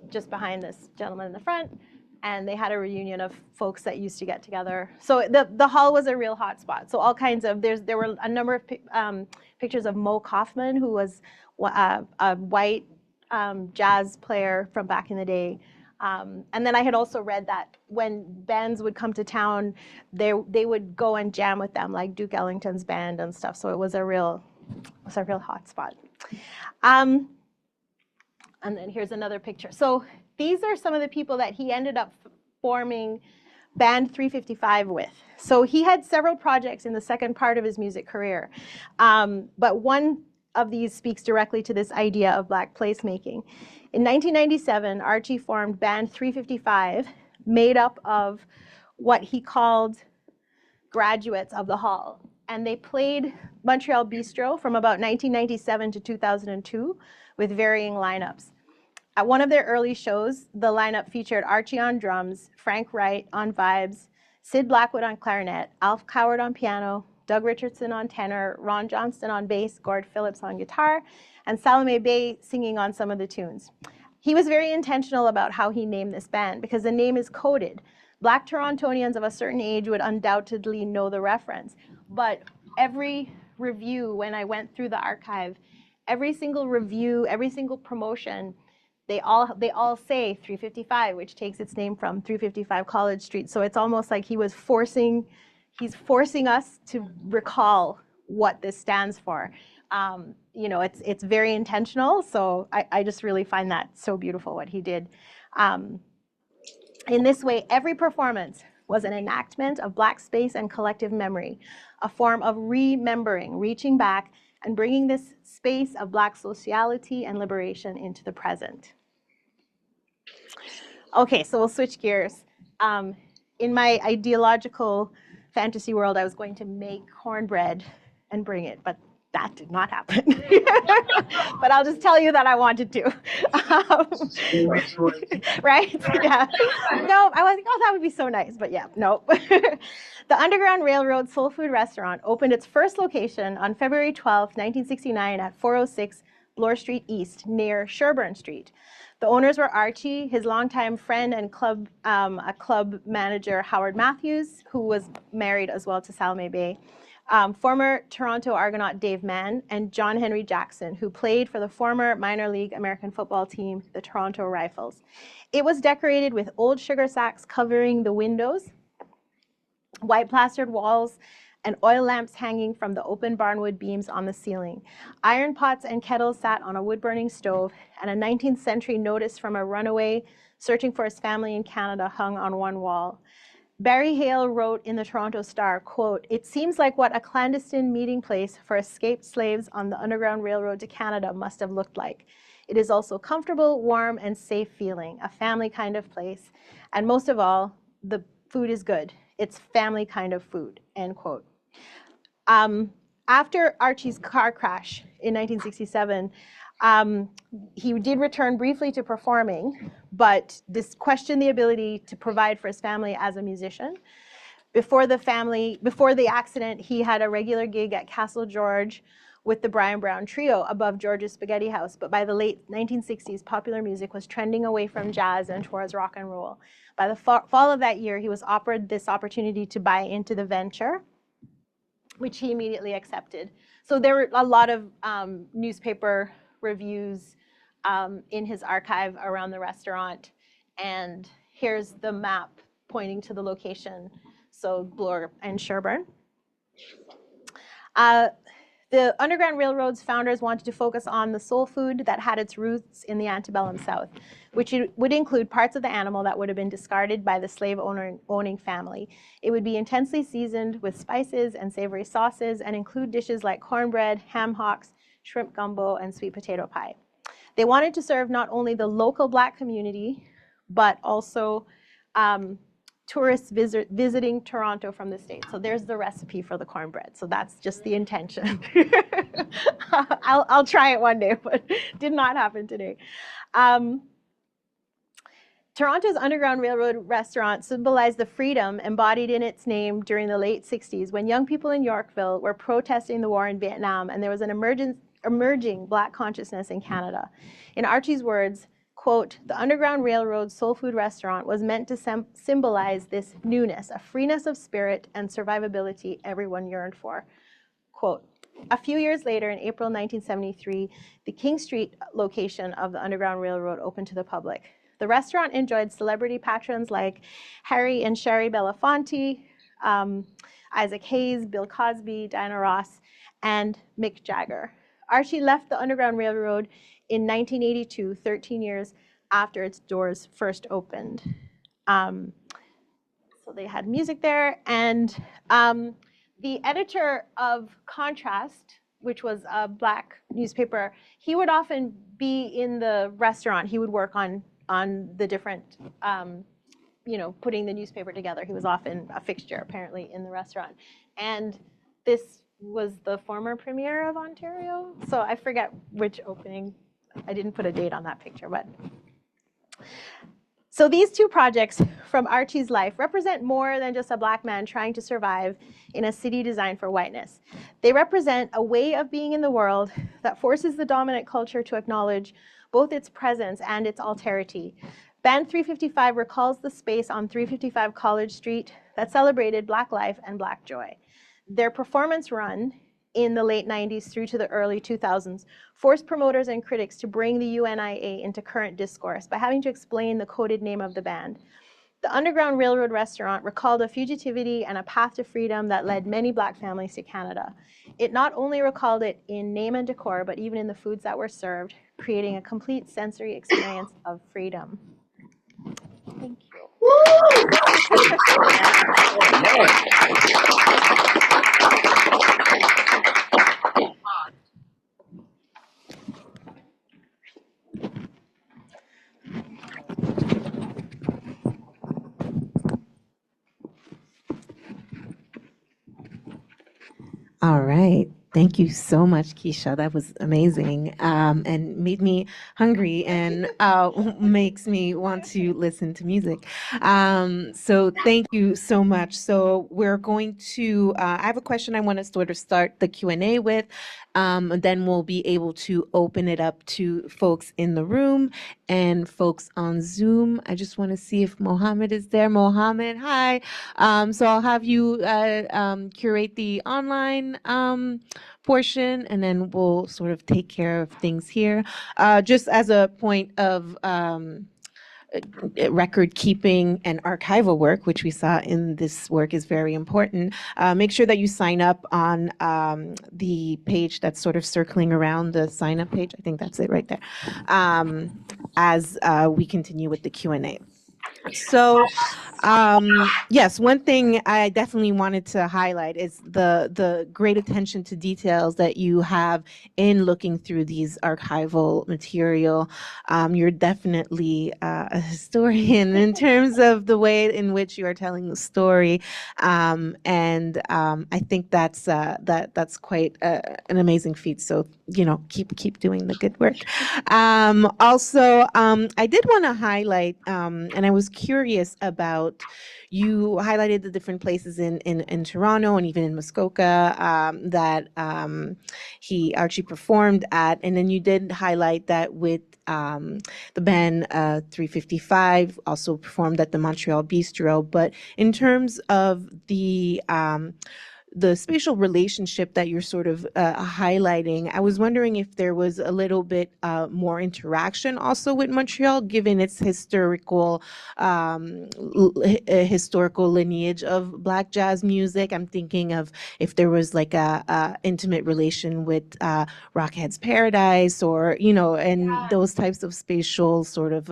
[SPEAKER 2] just behind this gentleman in the front, and they had a reunion of folks that used to get together. So the hall was a real hot spot. So all kinds of, there were a number of pictures of Mo Kaufman, who was a white jazz player from back in the day. And then I had also read that when bands would come to town, they would go and jam with them, like Duke Ellington's band and stuff. So it was a real hot spot. And then here's another picture. So these are some of the people that he ended up forming Band 355 with. So he had several projects in the second part of his music career. But one of these speaks directly to this idea of Black placemaking. In 1997, Archie formed Band 355, made up of what he called graduates of the hall. And they played Montreal Bistro from about 1997 to 2002 with varying lineups. At one of their early shows, the lineup featured Archie on drums, Frank Wright on vibes, Sid Blackwood on clarinet, Alf Coward on piano, Doug Richardson on tenor, Ron Johnston on bass, Gord Phillips on guitar, and Salome Bay singing on some of the tunes. He was very intentional about how he named this band because the name is coded. Black Torontonians of a certain age would undoubtedly know the reference, but every review, when I went through the archive, every single review, every single promotion, they all say 355, which takes its name from 355 College Street. So it's almost like he's forcing us to recall what this stands for. You know, it's very intentional. So I just really find that so beautiful what he did. In this way, every performance was an enactment of Black space and collective memory, a form of remembering, reaching back, and bringing this space of Black sociality and liberation into the present. Okay, so we'll switch gears. In my ideological fantasy world, I was going to make cornbread and bring it, but that did not happen. But I'll just tell you that I wanted to. Right? Yeah. No, I was like, oh, that would be so nice, but yeah, no. The Underground Railroad Soul Food Restaurant opened its first location on February 12, 1969 at 406 Bloor Street East, near Sherburne Street. The owners were Archie, his longtime friend and club manager Howard Matthews, who was married as well to Salome Bay, former Toronto Argonaut Dave Mann, and John Henry Jackson, who played for the former minor league American football team, the Toronto Rifles. It was decorated with old sugar sacks covering the windows, white plastered walls, and oil lamps hanging from the open barnwood beams on the ceiling. Iron pots and kettles sat on a wood-burning stove, and a 19th century notice from a runaway searching for his family in Canada hung on one wall. Barry Hale wrote in the Toronto Star, quote, "It seems like what a clandestine meeting place for escaped slaves on the Underground Railroad to Canada must have looked like. It is also comfortable, warm, and safe feeling, a family kind of place. And most of all, the food is good. It's family kind of food," end quote. After Archie's car crash in 1967, he did return briefly to performing, but questioned the ability to provide for his family as a musician. Before the accident, he had a regular gig at Castle George with the Brian Brown Trio above George's Spaghetti House, but by the late 1960s, popular music was trending away from jazz and towards rock and roll. By the fall of that year, he was offered this opportunity to buy into the venture, which he immediately accepted. So there were a lot of newspaper reviews in his archive around the restaurant. And here's the map pointing to the location, so Bloor and Sherburne. The Underground Railroad's founders wanted to focus on the soul food that had its roots in the antebellum South, which would include parts of the animal that would have been discarded by the slave-owning family. It would be intensely seasoned with spices and savory sauces and include dishes like cornbread, ham hocks, shrimp gumbo, and sweet potato pie. They wanted to serve not only the local Black community, but also tourists visiting Toronto from the States. So there's the recipe for the cornbread. So that's just the intention. I'll try it one day, but did not happen today. Toronto's Underground Railroad restaurant symbolized the freedom embodied in its name during the late 60s when young people in Yorkville were protesting the war in Vietnam and there was an emerging Black consciousness in Canada. In Archie's words, quote, "The Underground Railroad Soul Food Restaurant was meant to symbolize this newness, a freeness of spirit and survivability everyone yearned for." Quote, a few years later, in April 1973, the King Street location of the Underground Railroad opened to the public. The restaurant enjoyed celebrity patrons like Harry and Sherry Belafonte, Isaac Hayes, Bill Cosby, Diana Ross, and Mick Jagger. Archie left the Underground Railroad in 1982, 13 years after its doors first opened. So they had music there, and the editor of Contrast, which was a Black newspaper, he would often be in the restaurant. He would work on the different, putting the newspaper together. He was often a fixture, apparently, in the restaurant. And this was the former premier of Ontario. So I forget which opening. I didn't put a date on that picture, but So these two projects from Archie's life represent more than just a Black man trying to survive in a city designed for whiteness. They represent a way of being in the world that forces the dominant culture to acknowledge both its presence and its alterity. Band 355 recalls the space on 355 College Street that celebrated Black life and Black joy. Their performance run in the late 90s through to the early 2000s forced promoters and critics to bring the UNIA into current discourse by having to explain the coded name of the band. The Underground Railroad restaurant recalled a fugitivity and a path to freedom that led many Black families to Canada. It not only recalled it in name and decor, but even in the foods that were served, creating a complete sensory experience of freedom. Thank
[SPEAKER 1] All right. Thank you so much, Keisha. That was amazing, and made me hungry and makes me want to listen to music. So thank you so much. So we're going to, I have a question I want to sort of start the Q&A with, and then we'll be able to open it up to folks in the room and folks on Zoom. I just want to see if Mohammed is there. Mohammed, hi. So I'll have you curate the online portion, and then we'll sort of take care of things here. Just as a point of record keeping and archival work, which we saw in this work is very important. Make sure that you sign up on the page that's sort of circling around the sign up page. I think that's it right there. As we continue with the Q&A. So, yes, one thing I definitely wanted to highlight is the great attention to details that you have in looking through these archival material. You're definitely a historian in terms of the way in which you are telling the story, and I think that's quite an amazing feat. So, you know, keep doing the good work. Also, I did want to highlight, and I was curious about, you highlighted the different places in Toronto and even in Muskoka that Archie performed at, and then you did highlight that with the band 355 also performed at the Montreal Bistro. But in terms of the spatial relationship that you're sort of highlighting, I was wondering if there was a little bit more interaction also with Montreal, given its historical lineage of Black jazz music. I'm thinking of if there was like a intimate relation with Rockhead's Paradise, or, you know, and those types of spatial sort of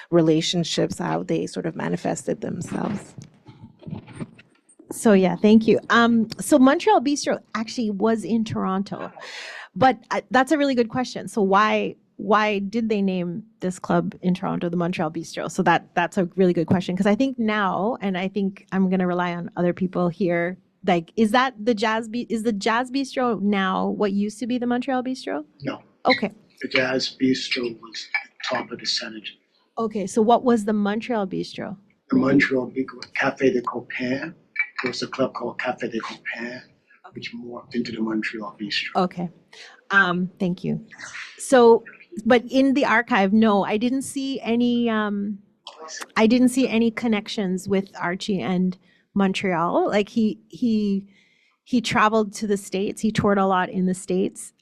[SPEAKER 1] relationships, how they sort of manifested themselves.
[SPEAKER 2] So yeah, thank you. So Montreal Bistro actually was in Toronto, but that's a really good question. So why did they name this club in Toronto the Montreal Bistro? So that's a really good question, because I think now, and I think I'm going to rely on other people here, like, is the Jazz Bistro now what used to be the Montreal Bistro?
[SPEAKER 4] No.
[SPEAKER 2] Okay.
[SPEAKER 4] The Jazz Bistro was top of the Senate.
[SPEAKER 2] Okay, so what was the Montreal Bistro?
[SPEAKER 4] The Montreal Bistro, Café de Copain. There was a club called Café de Copain, which morphed into the Montreal Bistro.
[SPEAKER 2] Okay, thank you. So, but in the archive, no, I didn't see any connections with Archie and Montreal. Like he traveled to the States. He toured a lot in the States.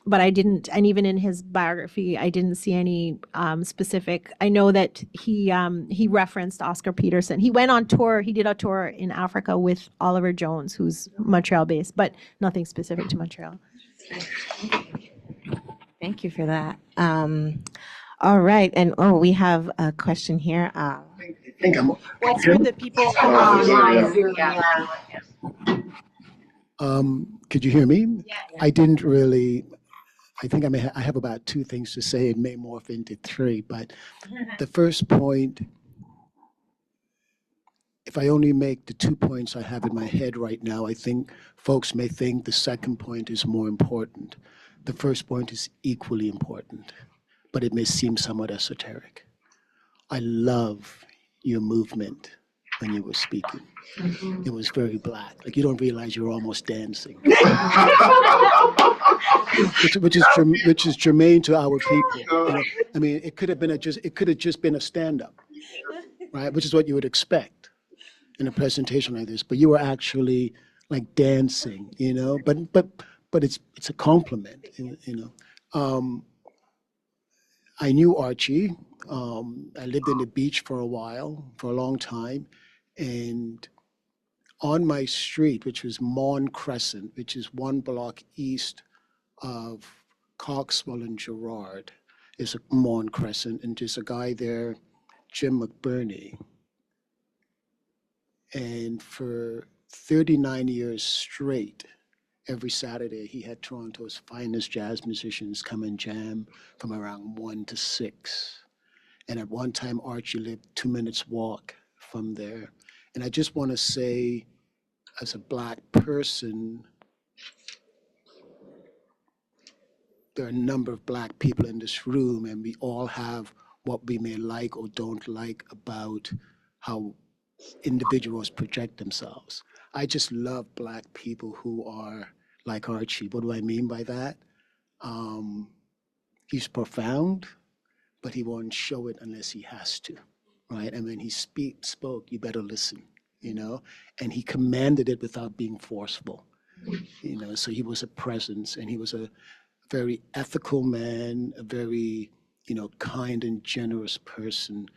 [SPEAKER 2] But I didn't, and even in his biography, I didn't see any specific. I know that he referenced Oscar Peterson. He went on tour. He did a tour in Africa with Oliver Jones, who's Montreal based, but nothing specific to Montreal.
[SPEAKER 1] Thank you for that. All right, and we have a question here.
[SPEAKER 4] I think I'm.
[SPEAKER 1] What's for the people?
[SPEAKER 4] Could you hear me? Yeah. I didn't really. I think I have about two things to say. It may morph into three, but the first point, if I only make the 2 points I have in my head right now, I think folks may think the second point is more important. The first point is equally important. but it may seem somewhat esoteric. I love your movement when you were speaking. It was very black. Like you don't realize you're almost dancing, which is germane to our people. You know, I mean, it could have just been a stand-up, right? Which is what you would expect in a presentation like this. But you were actually like dancing, you know. But it's a compliment, you know. I knew Archie. I lived in the beach for a while, for a long time, and on my street, which was Mann Crescent, which is 1 block east of Coxwell and Girard, is a Mann Crescent, and there's a guy there, Jim McBurney. And for 39 years straight, every Saturday, he had Toronto's finest jazz musicians come and jam from around 1 to 6. And at one time, Archie lived 2 minutes walk from there. And I just want to say, as a Black person, there are a number of Black people in this room, and we all have what we may like or don't like about how individuals project themselves. I just love Black people who are like Archie. What do I mean by that? He's profound, but he won't show it unless he has to, right? And when he spoke, you better listen, you know? And he commanded it without being forceful, you know? So he was a presence, and he was a very ethical man, a very, you know, kind and generous person.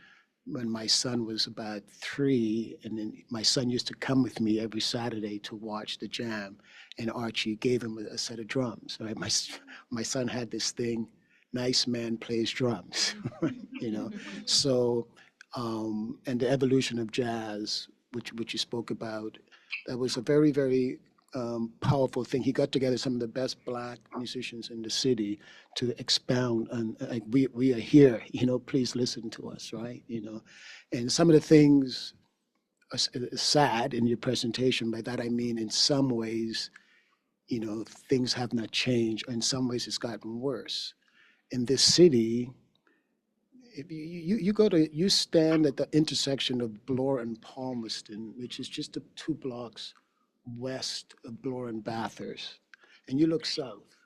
[SPEAKER 4] When my son was about 3, and then my son used to come with me every Saturday to watch the jam, and Archie gave him a set of drums, right? My son had this thing, nice man plays drums, you know? So, and the evolution of jazz, which you spoke about, that was a very, very powerful thing. He got together some of the best Black musicians in the city to expound on, like, we are here, you know, please listen to us, right? You know, and some of the things are sad in your presentation. By that I mean, in some ways, you know, things have not changed. In some ways, it's gotten worse. In this city, if you stand at the intersection of Bloor and Palmerston, which is just 2 blocks west of Bloor and Bathurst, and you look south,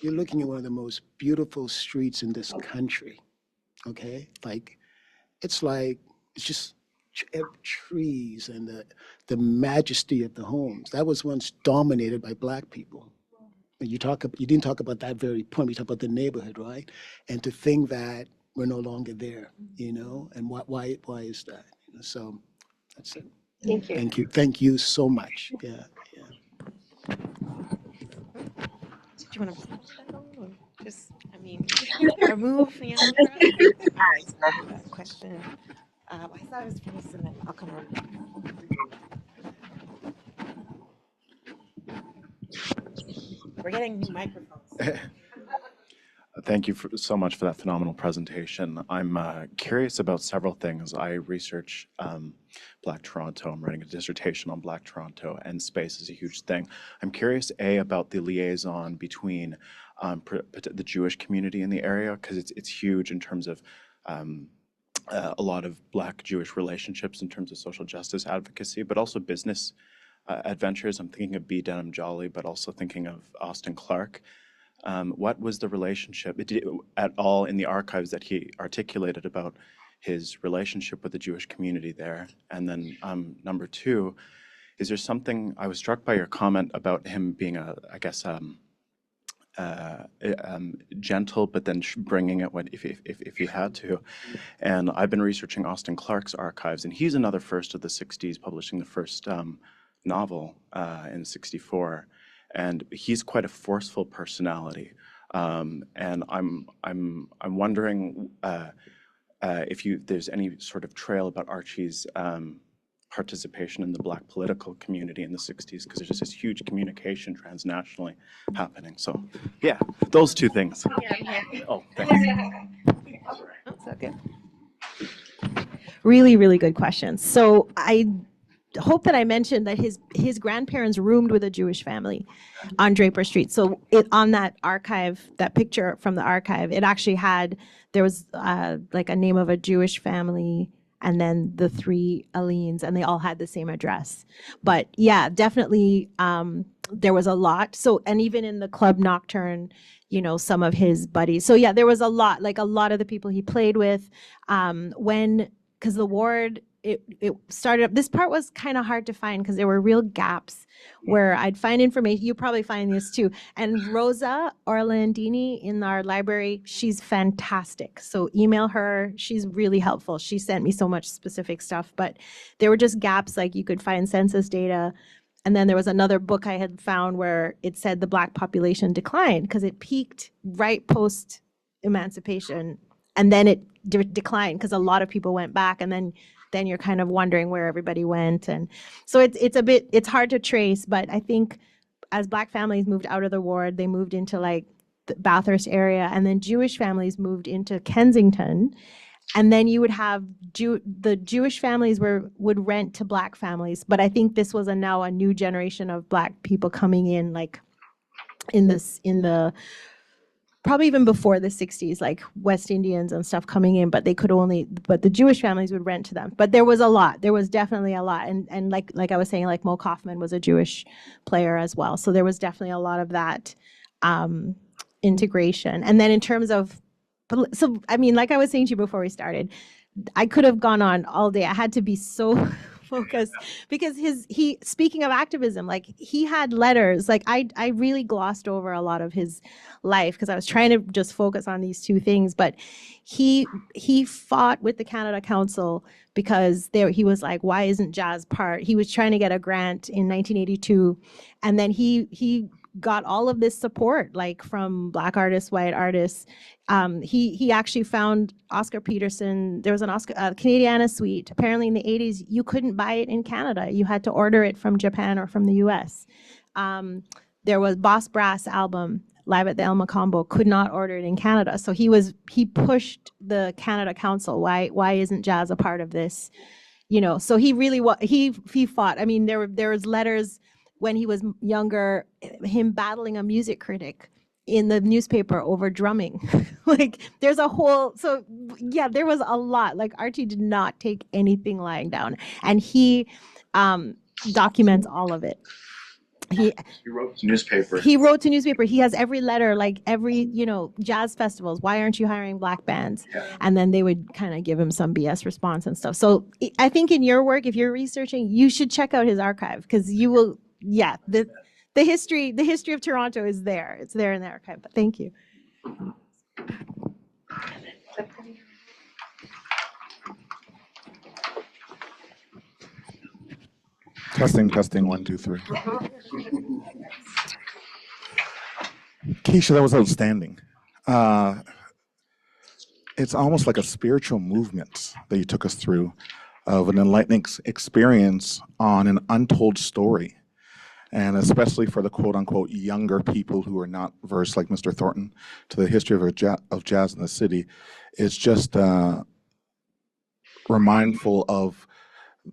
[SPEAKER 4] you're looking at one of the most beautiful streets in this country, okay? Like, it's just trees and the majesty of the homes. That was once dominated by Black people. And you didn't talk about that very point. We talked about the neighborhood, right? And to think that we're no longer there, you know? And why is that? You know, so that's it.
[SPEAKER 2] Thank you.
[SPEAKER 4] Thank you. Thank you so much. Yeah.
[SPEAKER 1] Do you want to respond to that, or just, I mean, or move, you know? All right, so I'll do that question. I thought I was finished, and then I'll come over. We're getting new microphones.
[SPEAKER 9] Thank you so much for that phenomenal presentation. I'm curious about several things. I research Black Toronto. I'm writing a dissertation on Black Toronto, and space is a huge thing. I'm curious, about the liaison between the Jewish community in the area, because it's huge in terms of a lot of Black-Jewish relationships in terms of social justice advocacy, but also business adventures. I'm thinking of B. Denham Jolly, but also thinking of Austin Clark. What was the relationship at all in the archives that he articulated about his relationship with the Jewish community there? And then number 2, is there something, I was struck by your comment about him being gentle, but then bringing it if he had to. And I've been researching Austin Clark's archives, and he's another first of the 60s, publishing the first novel in 64. And he's quite a forceful personality, and I'm wondering if there's any sort of trail about Archie's participation in the Black political community in the 60s, because there's just this huge communication transnationally happening. So, yeah, those 2 things. Oh, thanks.
[SPEAKER 1] That's okay.
[SPEAKER 10] Really, really good questions. So
[SPEAKER 2] hope that I mentioned that his grandparents roomed with a Jewish family on Draper Street. So on that archive, that picture from the archive, it actually there was like a name of a Jewish family and then the 3 Alleynes, and they all had the same address. But yeah, definitely there was a lot. So, and even in the Club Nocturne, you know, some of his buddies. So yeah, there was a lot of the people he played with because the ward, it started up. This part was kind of hard to find because there were real gaps where I'd find information. You probably find this too. And Rosa Orlandini in our library, she's fantastic. So email her. She's really helpful. She sent me so much specific stuff, but there were just gaps. Like you could find census data. And then there was another book I had found where it said the Black population declined because it peaked right post emancipation, and then it declined because a lot of people went back, and then you're kind of wondering where everybody went. And so it's hard to trace, but I think as Black families moved out of the ward, they moved into like the Bathurst area, and then Jewish families moved into Kensington. And then you would have the Jewish families would rent to Black families. But I think this was now a new generation of Black people coming in, like in the probably even before the 60s, like West Indians and stuff coming in, but the Jewish families would rent to them. But there was definitely a lot. And like I was saying, like Mo Kaufman was a Jewish player as well. So there was definitely a lot of that integration. And then in terms of, so I mean, like I was saying to you before we started, I could have gone on all day. I had to be so focused because speaking of activism, like he had letters, like I really glossed over a lot of his life because I was trying to just focus on these 2 things. But he fought with the Canada Council because he was like, why isn't jazz part? He was trying to get a grant in 1982, and then he got all of this support, like from Black artists, white artists. He actually found Oscar Peterson. There was an Canadiana suite. Apparently in the 80s, you couldn't buy it in Canada. You had to order it from Japan or from the US. There was Boss Brass album, Live at the El Macombo, could not order it in Canada. So he pushed the Canada Council. Why isn't jazz a part of this? You know, so he really he fought. I mean, there was letters when he was younger, him battling a music critic in the newspaper over drumming. Like there's a whole, so yeah, there was a lot. Like Archie did not take anything lying down, and he documents all of it. He
[SPEAKER 8] wrote to newspaper.
[SPEAKER 2] He wrote to newspaper. He has every letter, like every, jazz festivals. Why aren't you hiring Black bands? Yeah. And then they would kind of give him some BS response and stuff. So I think in your work, if you're researching, you should check out his archive because you will. Yeah, the history of Toronto is there. It's there in the archive. But thank you.
[SPEAKER 10] Testing, 1, 2, 3. Keisha, that was outstanding. It's almost like a spiritual movement that you took us through of an enlightening experience on an untold story. And especially for the quote-unquote younger people who are not versed, like Mr. Thornton, to the history of jazz in the city, it's just remindful of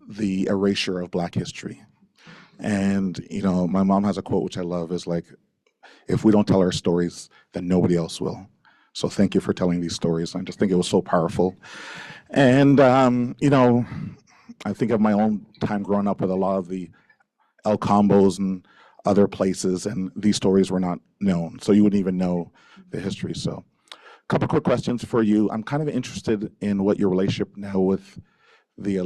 [SPEAKER 10] the erasure of Black history. And, my mom has a quote, which I love, is like, if we don't tell our stories, then nobody else will. So thank you for telling these stories. I just think it was so powerful. And, I think of my own time growing up with a lot of the El Combos and other places, and these stories were not known, so you wouldn't even know the history. So a couple quick questions for you. I'm kind of interested in what your relationship now with the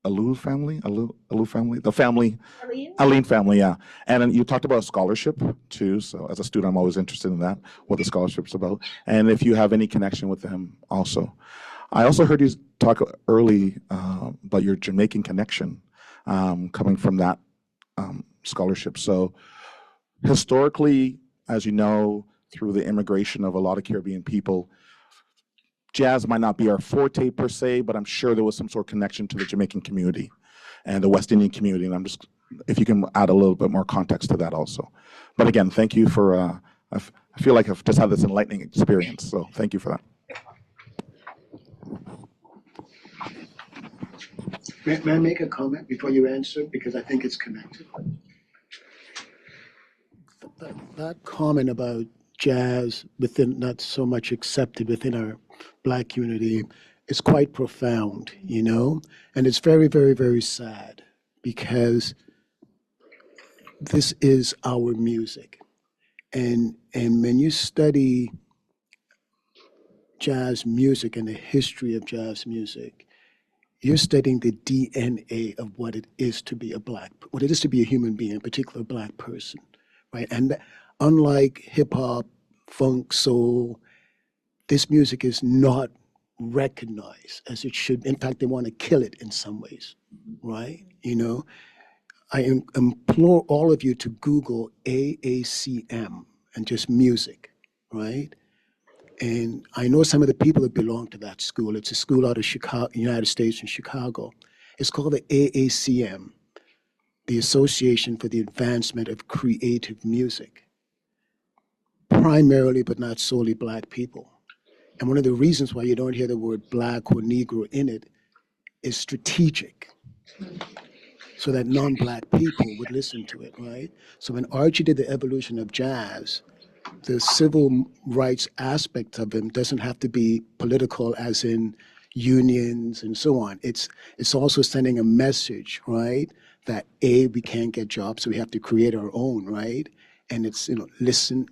[SPEAKER 10] Alleyne family, Alleyne family, yeah. And then you talked about scholarship too, so as a student I'm always interested in that, what the scholarship's about, and if you have any connection with them also. I also heard you talk early about your Jamaican connection coming from that scholarship. So historically, as you know, through the immigration of a lot of Caribbean people, jazz might not be our forte per se, but I'm sure there was some sort of connection to the Jamaican community and the West Indian community. And if you can add a little bit more context to that also. But again, thank you for, I feel like I've just had this enlightening experience. So thank you for that.
[SPEAKER 4] May I make a comment before you answer? Because I think it's connected. That comment about jazz within, not so much accepted within our Black community, is quite profound, you know? And it's very, very, very sad because this is our music. And when you study jazz music and the history of jazz music, you're studying the DNA of what it is to be what it is to be a human being, in particular a Black person, right? And unlike hip hop, funk, soul, this music is not recognized as it should. In fact, they want to kill it in some ways, right? You know, I implore all of you to Google AACM and just music, right? And I know some of the people that belong to that school. It's a school out of Chicago, United States in Chicago. It's called the AACM, the Association for the Advancement of Creative Music, primarily but not solely Black people. And one of the reasons why you don't hear the word Black or Negro in it is strategic, so that non-Black people would listen to it, right? So when Archie did the evolution of jazz, the civil rights aspect of him doesn't have to be political, as in unions and so on. It's also sending a message, right? That we can't get jobs, so we have to create our own, right? And it's, you know, listen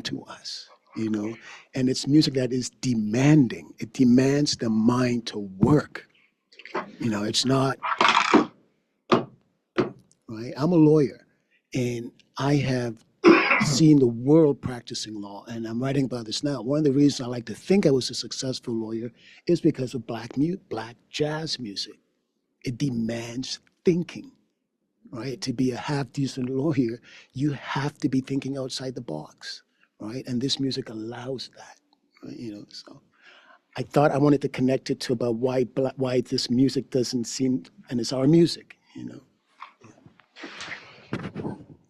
[SPEAKER 4] to us, you know? And it's music that is demanding. It demands the mind to work. You know, it's not, right? I'm a lawyer, and I have seen the world practicing law, and I'm writing about this now. One of the reasons I like to think I was a successful lawyer is because of Black jazz music. It demands thinking, right? To be a half-decent lawyer, you have to be thinking outside the box, right? And this music allows that, right? You know, so I thought I wanted to connect it to about why this music doesn't seem, and it's our music, you know.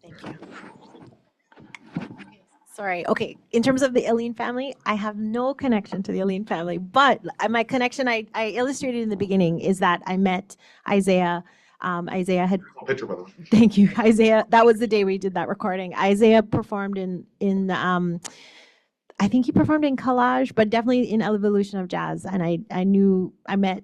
[SPEAKER 1] Thank you.
[SPEAKER 2] Sorry. Okay. In terms of the Alleyne family, I have no connection to the Alleyne family, but my connection I illustrated in the beginning is that I met Isaiah. Isaiah had.
[SPEAKER 10] Picture, by the way.
[SPEAKER 2] Thank you, Isaiah. That was the day we did that recording. Isaiah performed in I think he performed in Collage, but definitely in Evolution of Jazz. And I met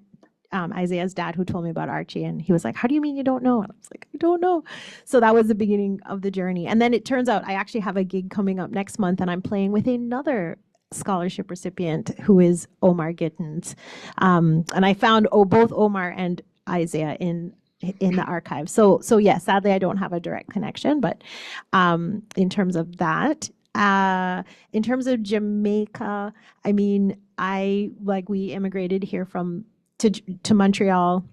[SPEAKER 2] Isaiah's dad, who told me about Archie, and he was like, "How do you mean you don't know?" And I was like, "I don't know." So that was the beginning of the journey. And then it turns out I actually have a gig coming up next month, and I'm playing with another scholarship recipient who is Omar Gittins. And I found both Omar and Isaiah in the archive. So yeah, sadly I don't have a direct connection, but in terms of that, in terms of Jamaica, I mean, we immigrated here to Montreal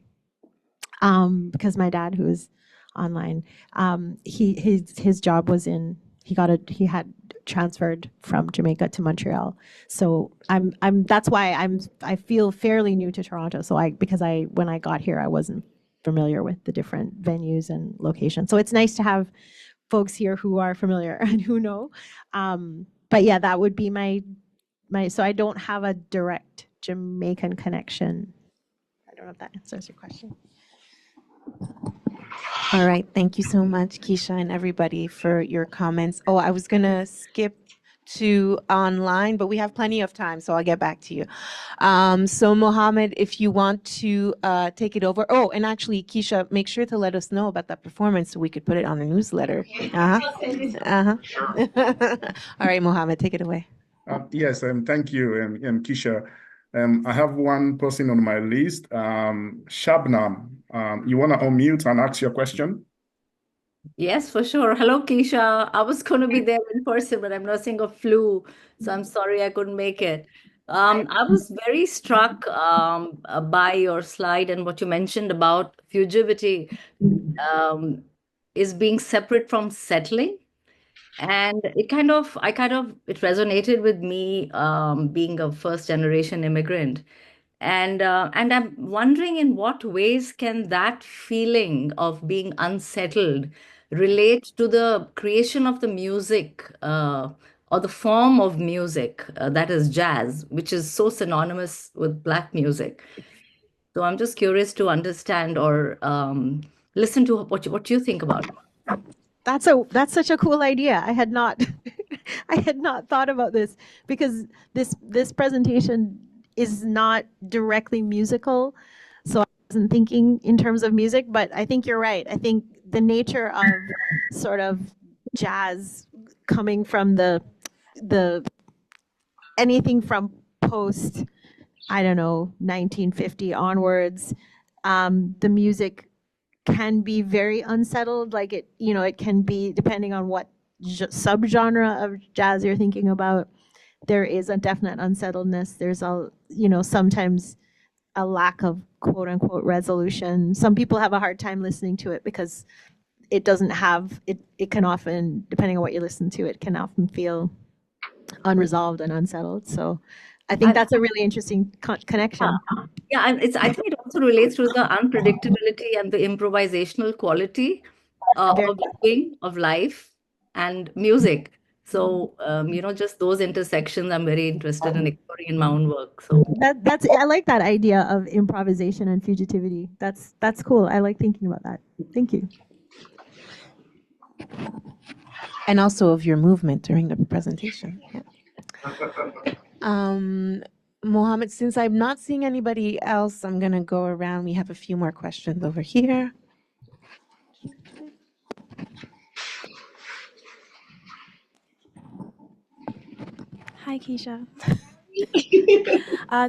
[SPEAKER 2] because my dad, who is online, his job was he had transferred from Jamaica to Montreal. So that's why I feel fairly new to Toronto. So when I got here, I wasn't familiar with the different venues and locations. So it's nice to have folks here who are familiar and who know. But yeah, that would be my so I don't have a direct Jamaican connection. I don't know if that answers your question.
[SPEAKER 1] All right. Thank you so much, Keisha, and everybody for your comments. Oh, I was going to skip to online, but we have plenty of time, so I'll get back to you. So Mohammed, if you want to take it over. Oh, and actually, Keisha, make sure to let us know about that performance so we could put it on the newsletter. Sure. All right, Mohammed, take it away.
[SPEAKER 11] Yes, thank you, Keisha. I have one person on my list, Shabnam. You want to unmute and ask your question?
[SPEAKER 12] Yes, for sure. Hello, Keisha. I was going to be there in person, but I'm nursing a flu, so I'm sorry I couldn't make it. I was very struck by your slide and what you mentioned about fugivity is being separate from settling. And it resonated with me being a first generation immigrant. And I'm wondering in what ways can that feeling of being unsettled relate to the creation of the music or the form of music that is jazz, which is so synonymous with Black music. So I'm just curious to understand or listen to what you think about it.
[SPEAKER 2] That's such a cool idea. I had not I had not thought about this because this presentation is not directly musical, so I wasn't thinking in terms of music, but I think you're right. I think the nature of sort of jazz coming from the anything from post, I don't know, 1950 onwards, the music can be very unsettled. Like it can be, depending on what subgenre of jazz you're thinking about, there is a definite unsettledness. There's sometimes a lack of quote unquote resolution. Some people have a hard time listening to it because it doesn't have, it can often, depending on what you listen to, it can often feel unresolved and unsettled. So I think that's a really interesting connection.
[SPEAKER 12] Yeah, and I think it also relates to the unpredictability and the improvisational quality of living, of life, and music. So just those intersections I'm very interested in exploring in my own work. So
[SPEAKER 2] that's I like that idea of improvisation and fugitivity. That's cool. I like thinking about that. Thank you.
[SPEAKER 1] And also of your movement during the presentation. Yeah. Mohammed, since I'm not seeing anybody else, I'm going to go around. We have a few more questions over here.
[SPEAKER 13] Hi, Keisha.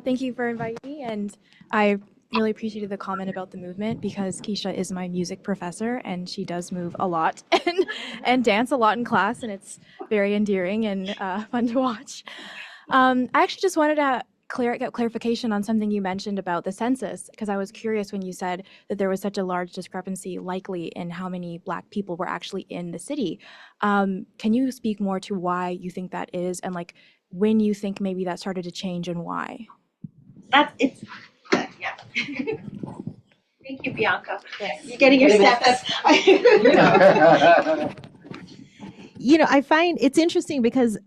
[SPEAKER 13] Thank you for inviting me, and I really appreciated the comment about the movement because Keisha is my music professor and she does move a lot and dance a lot in class, and it's very endearing and fun to watch. I actually just wanted to get clarification on something you mentioned about the census, because I was curious when you said that there was such a large discrepancy likely in how many Black people were actually in the city. Can you speak more to why you think that is, and like when you think maybe that started to change and why?
[SPEAKER 2] Yeah. Thank you, Bianca. Yes. You're getting your steps. I find it's interesting because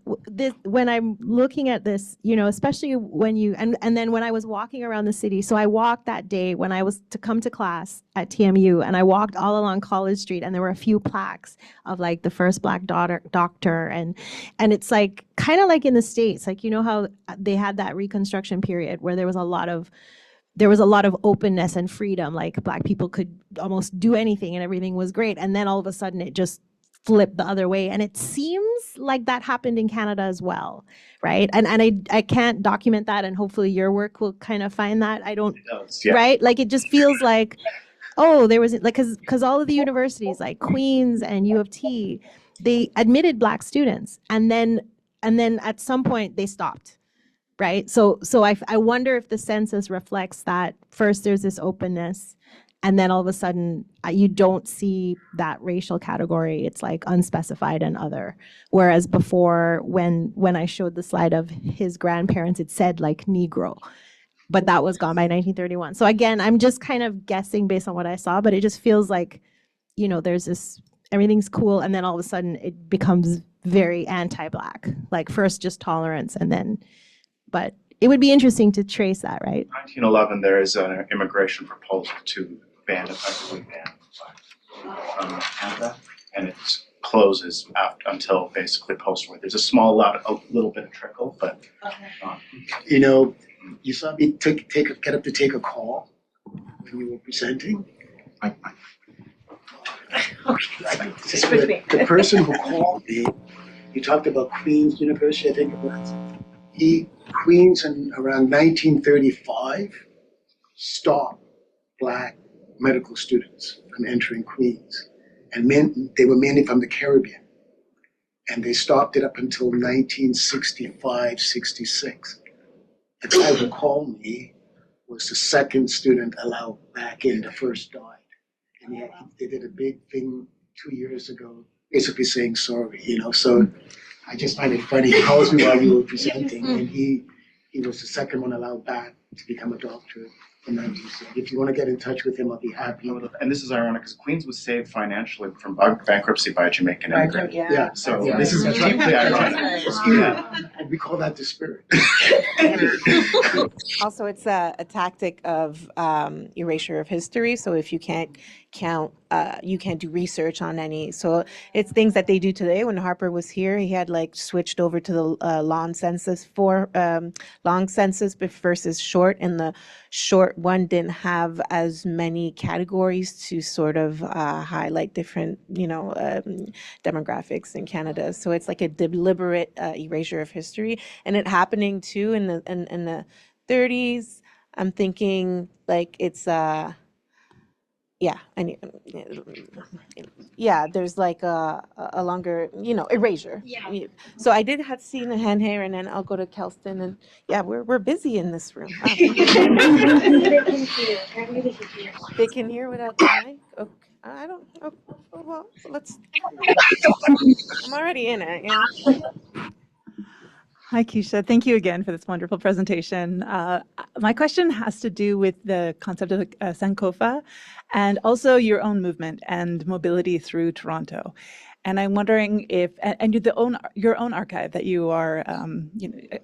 [SPEAKER 2] when I'm looking at this, especially when you, and then when I was walking around the city, so I walked that day when I was to come to class at TMU, and I walked all along College Street, and there were a few plaques of like the first Black doctor, and it's like kind of like in the States, like how they had that Reconstruction period where there was a lot of openness and freedom, like Black people could almost do anything and everything was great, and then all of a sudden it just flipped the other way. And it seems like that happened in Canada as well, right? And I can't document that, and hopefully your work will kind of find that. I don't,
[SPEAKER 9] yeah.
[SPEAKER 2] Right? Like it just feels like, oh, there was like, because all of the universities like Queen's and U of T, they admitted Black students, and then at some point they stopped, right? So I wonder if the census reflects that first there's this openness, and then all of a sudden you don't see that racial category. It's like unspecified and other. Whereas before, when I showed the slide of his grandparents, it said like Negro, but that was gone by 1931. So again, I'm just kind of guessing based on what I saw, but it just feels like, there's this, everything's cool, and then all of a sudden it becomes very anti-Black. Like first just tolerance, and then, but it would be interesting to trace that, right?
[SPEAKER 9] 1911, there is an immigration proposal to effectively ban from Canada, and it closes until basically post-war. There's a little bit of trickle, but
[SPEAKER 4] you saw me get up to take a call when you were presenting. The person who called me, you talked about Queen's University, I think it was. Queen's in around 1935 stopped Black medical students from entering Queen's, and they were mainly from the Caribbean, and they stopped it up until 1965, 66. The guy who called me was the second student allowed back in. The first died, and they did a big thing 2 years ago, basically saying sorry, So I just find it funny. He calls me while you were presenting, and he was the second one allowed back to become a doctor. If you want to get in touch with him, I'll be happy.
[SPEAKER 9] And this is ironic because Queens was saved financially from bankruptcy by a Jamaican immigrant.
[SPEAKER 4] Yeah.
[SPEAKER 9] So this is deeply ironic.
[SPEAKER 4] Yeah. And we call that the spirit.
[SPEAKER 1] Also, it's a tactic of erasure of history. So if you can't count, you can't do research on any. So it's things that they do today. When Harper was here, he had like switched over to the long census versus short, and the short one didn't have as many categories to sort of highlight different, demographics in Canada. So it's like a deliberate erasure of history, and it happening too in the 30s. I'm thinking like it's there's like a longer, erasure. Yeah. So I did have seen the hand here, and then I'll go to Kelston, and we're busy in this room. Wow.
[SPEAKER 3] They can hear. Apparently they can hear.
[SPEAKER 1] They can hear without the mic? Okay. I don't, well, I'm already in it,
[SPEAKER 14] Hi, Keisha. Thank you again for this wonderful presentation. My question has to do with the concept of Sankofa and also your own movement and mobility through Toronto. And I'm wondering if, and your own archive that you are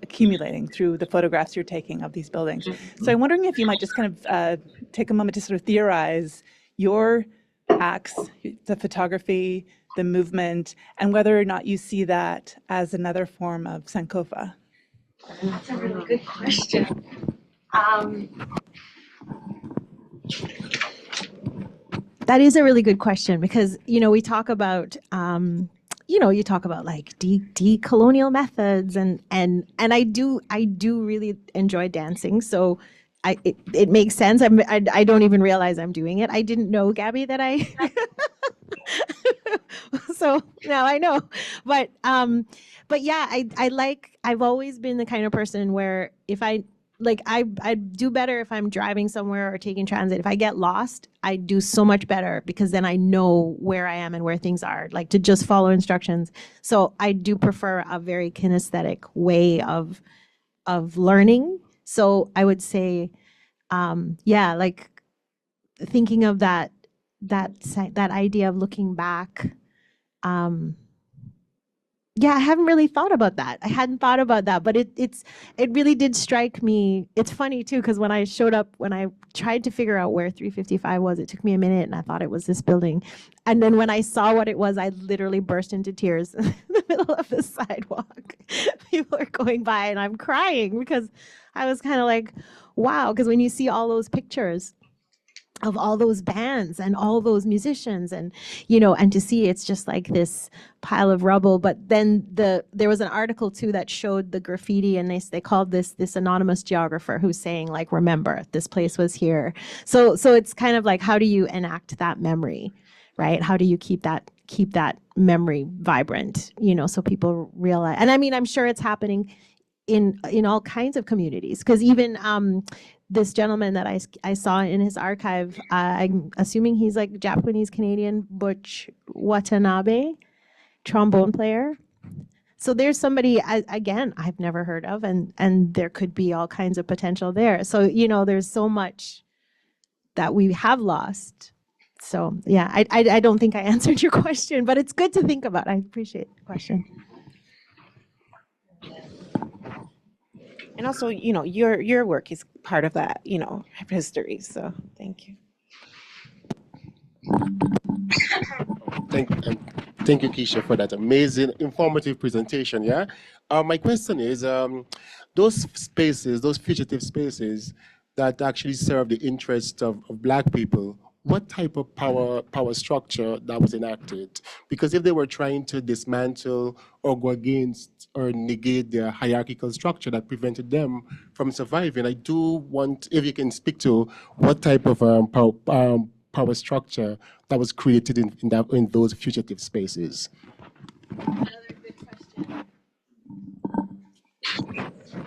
[SPEAKER 14] accumulating through the photographs you're taking of these buildings. So I'm wondering if you might just kind of take a moment to sort of theorize your acts, the photography, the movement, and whether or not you see that as another form of Sankofa.
[SPEAKER 3] That's a really good question.
[SPEAKER 2] That is a really good question because, we talk about, you talk about like decolonial methods and I do really enjoy dancing. So it makes sense. I don't even realize I'm doing it. I didn't know, Gabby, that I so now I know. But yeah, I've always been the kind of person where if I do better if I'm driving somewhere or taking transit. If I get lost, I do so much better because then I know where I am and where things are, like to just follow instructions. So I do prefer a very kinesthetic way of learning. So I would say, like thinking of that idea of looking back. I haven't really thought about that. I hadn't thought about that, but it really did strike me. It's funny too, because when I showed up, when I tried to figure out where 355 was, it took me a minute and I thought it was this building. And then when I saw what it was, I literally burst into tears in the middle of the sidewalk. People are going by and I'm crying because I was kind of like, wow, because when you see all those pictures of all those bands and all those musicians and and to see it's just like this pile of rubble. But then there was an article too that showed the graffiti, and they called this anonymous geographer who's saying like, remember, this place was here. So it's kind of like, how do you enact that memory, right? How do you keep that memory vibrant, so people realize. And I mean, I'm sure it's happening in all kinds of communities, because even this gentleman that I saw in his archive, I'm assuming he's like Japanese Canadian, Butch Watanabe, trombone player. So there's somebody, again, I've never heard of, and there could be all kinds of potential there. So, there's so much that we have lost. So yeah, I don't think I answered your question, but it's good to think about. I appreciate the question.
[SPEAKER 1] And also, your work is part of that, history. So thank you.
[SPEAKER 15] Thank you, Keisha, for that amazing, informative presentation. Yeah. My question is, those spaces, those fugitive spaces that actually serve the interests of Black people, what type of power structure that was enacted? Because if they were trying to dismantle or go against or negate their hierarchical structure that prevented them from surviving, I do want, if you can speak to what type of power structure that was created in those fugitive spaces.
[SPEAKER 2] Another good question.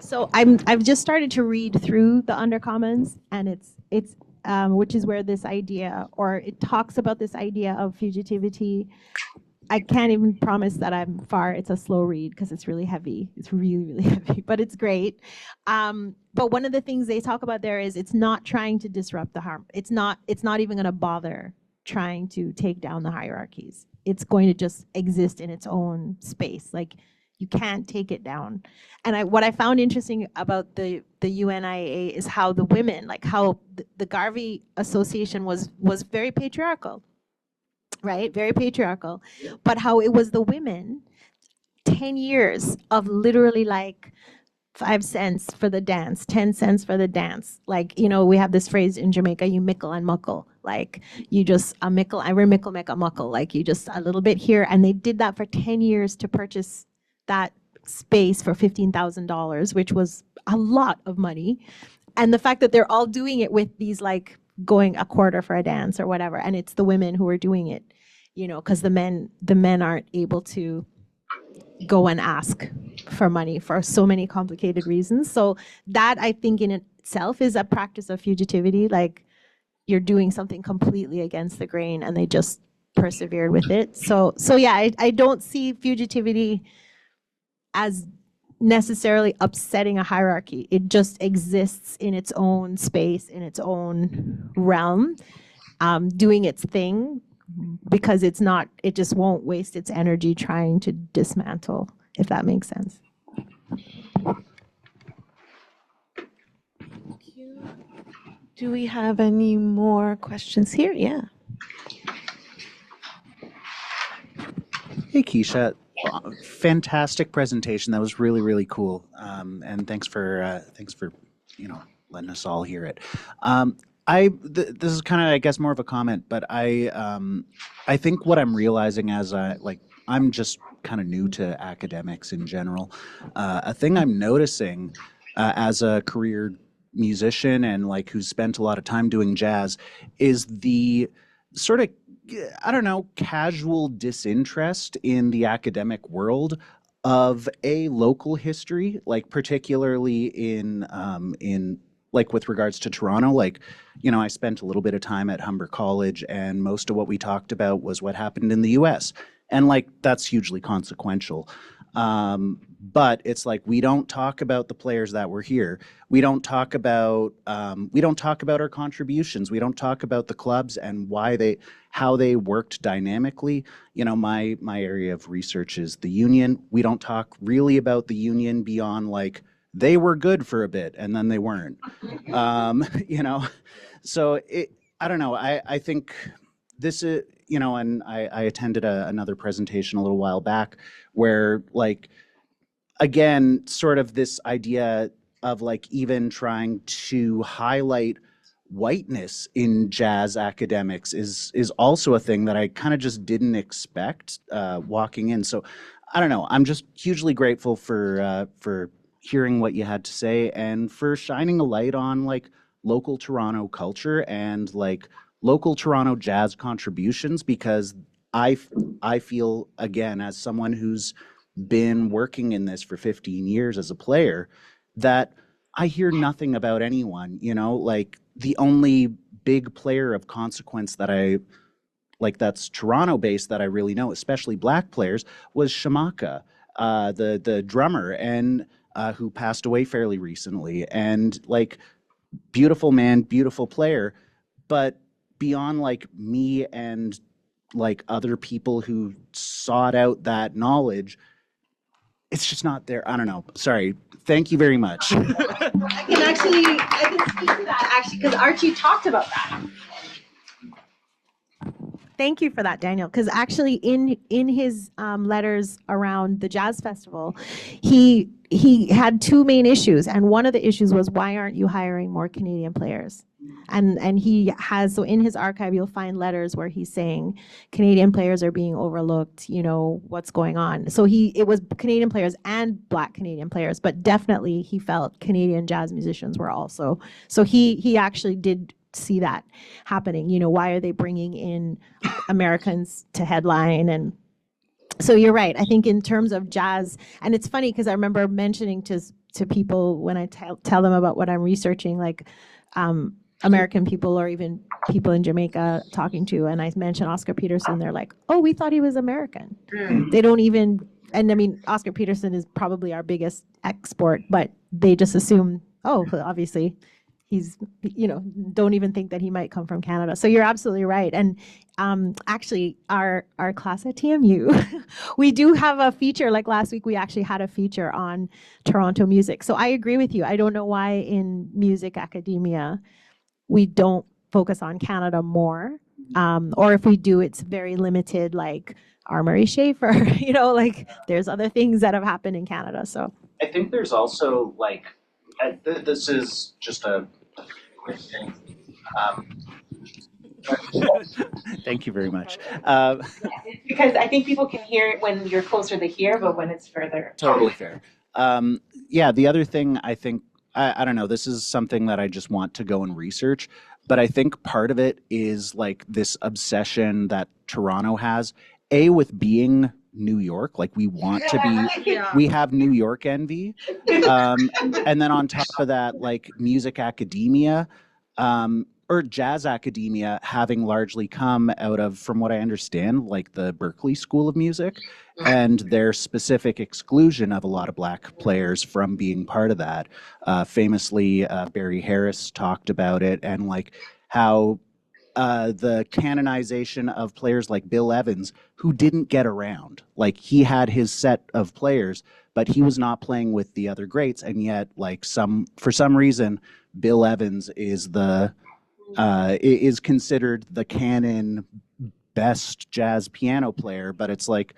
[SPEAKER 2] So I've just started to read through the Undercommons, and it's which is where this idea, or it talks about this idea of fugitivity. I can't even promise that I'm far. It's a slow read because it's really heavy. It's really, really heavy, but it's great. But one of the things they talk about there is it's not trying to disrupt the harm. It's not even going to bother trying to take down the hierarchies. It's going to just exist in its own space. Like You can't take it down. And what I found interesting about the UNIA is how the women, like how the Garvey Association was very patriarchal, right? Very patriarchal, but how it was the women, 10 years of literally like 5 cents for the dance, 10 cents for the dance. Like, you know, we have this phrase in Jamaica, you mickle and muckle. Like, you just, a mickle, every mickle make a muckle. Like, you just a little bit here. And they did that for 10 years to purchase that space for $15,000, which was a lot of money. And the fact that they're all doing it with these, like, going a quarter for a dance or whatever. And it's the women who are doing it, you know, because the men aren't able to go and ask for money for so many complicated reasons. So that, I think, in itself is a practice of fugitivity. Like, you're doing something completely against the grain, and they just persevered with it. So yeah, I don't see fugitivity as necessarily upsetting a hierarchy. It just exists in its own space, in its own realm, doing its thing, because it just won't waste its energy trying to dismantle, if that makes sense.
[SPEAKER 1] Do we have any more questions here? Yeah.
[SPEAKER 16] Hey, Keisha. Fantastic presentation. That was really, really cool. And thanks for letting us all hear it. This is kind of, I guess, more of a comment, but I think what I'm realizing as I'm just kind of new to academics in general. A thing I'm noticing as a career musician and like who's spent a lot of time doing jazz is the sort of, I don't know, casual disinterest in the academic world of a local history, like particularly in like with regards to Toronto. Like, you know, I spent a little bit of time at Humber College, and most of what we talked about was what happened in the US. And like, that's hugely consequential. But it's like, we don't talk about the players that were here. We don't talk about our contributions. We don't talk about the clubs and how they worked dynamically. You know, my area of research is the union. We don't talk really about the union beyond like, they were good for a bit and then they weren't. You know, so I don't know. I think this is, you know, and I attended another presentation a little while back where, like, again, sort of this idea of like even trying to highlight whiteness in jazz academics is also a thing that I kind of just didn't expect walking in. So I don't know. I'm just hugely grateful for hearing what you had to say and for shining a light on like local Toronto culture and like local Toronto jazz contributions, because I feel, again, as someone who's been working in this for 15 years as a player, that I hear nothing about anyone, you know, like the only big player of consequence that that's Toronto based that I really know, especially black players, was Shamaka, the drummer, and who passed away fairly recently. And like, beautiful man, beautiful player, but beyond like me and like other people who sought out that knowledge, it's just not there. I don't know. Sorry. Thank you very much.
[SPEAKER 2] I can speak to that actually, because Archie talked about that. Thank you for that, Daniel. Because actually, in his letters around the jazz festival, he had two main issues, and one of the issues was, why aren't you hiring more Canadian players? And he has, so in his archive, you'll find letters where he's saying Canadian players are being overlooked. You know, what's going on? So it was Canadian players and Black Canadian players, but definitely he felt Canadian jazz musicians were also. So he actually did see that happening. You know, why are they bringing in Americans to headline? And so you're right. I think in terms of jazz, and it's funny because I remember mentioning to people when I tell them about what I'm researching, like American people or even people in Jamaica talking to, and I mentioned Oscar Peterson, they're like, oh, we thought he was American. They don't even, and I mean, Oscar Peterson is probably our biggest export, but they just assume, oh, obviously he's, don't even think that he might come from Canada. So you're absolutely right. And actually, our class at TMU, we do have a feature. Like last week, we actually had a feature on Toronto music. So I agree with you. I don't know why in music academia we don't focus on Canada more. Or if we do, it's very limited, like Armory Schaefer, like there's other things that have happened in Canada. So
[SPEAKER 16] I think there's also like, this is just a quick thing. Thank you very much.
[SPEAKER 1] Because I think people can hear it when you're closer to here, but when it's further.
[SPEAKER 16] Totally fair. Yeah, the other thing I think, I don't know, this is something that I just want to go and research, but I think part of it is like this obsession that Toronto has, with being New York, like we want to be, we have New York envy. And then on top of that, like music academia, or jazz academia having largely come out of, from what I understand, like the Berklee School of Music, and their specific exclusion of a lot of Black players from being part of that. Famously, Barry Harris talked about it, and like how the canonization of players like Bill Evans, who didn't get around. Like he had his set of players, but he was not playing with the other greats, and yet like for some reason, Bill Evans is is considered the canon best jazz piano player, but it's like,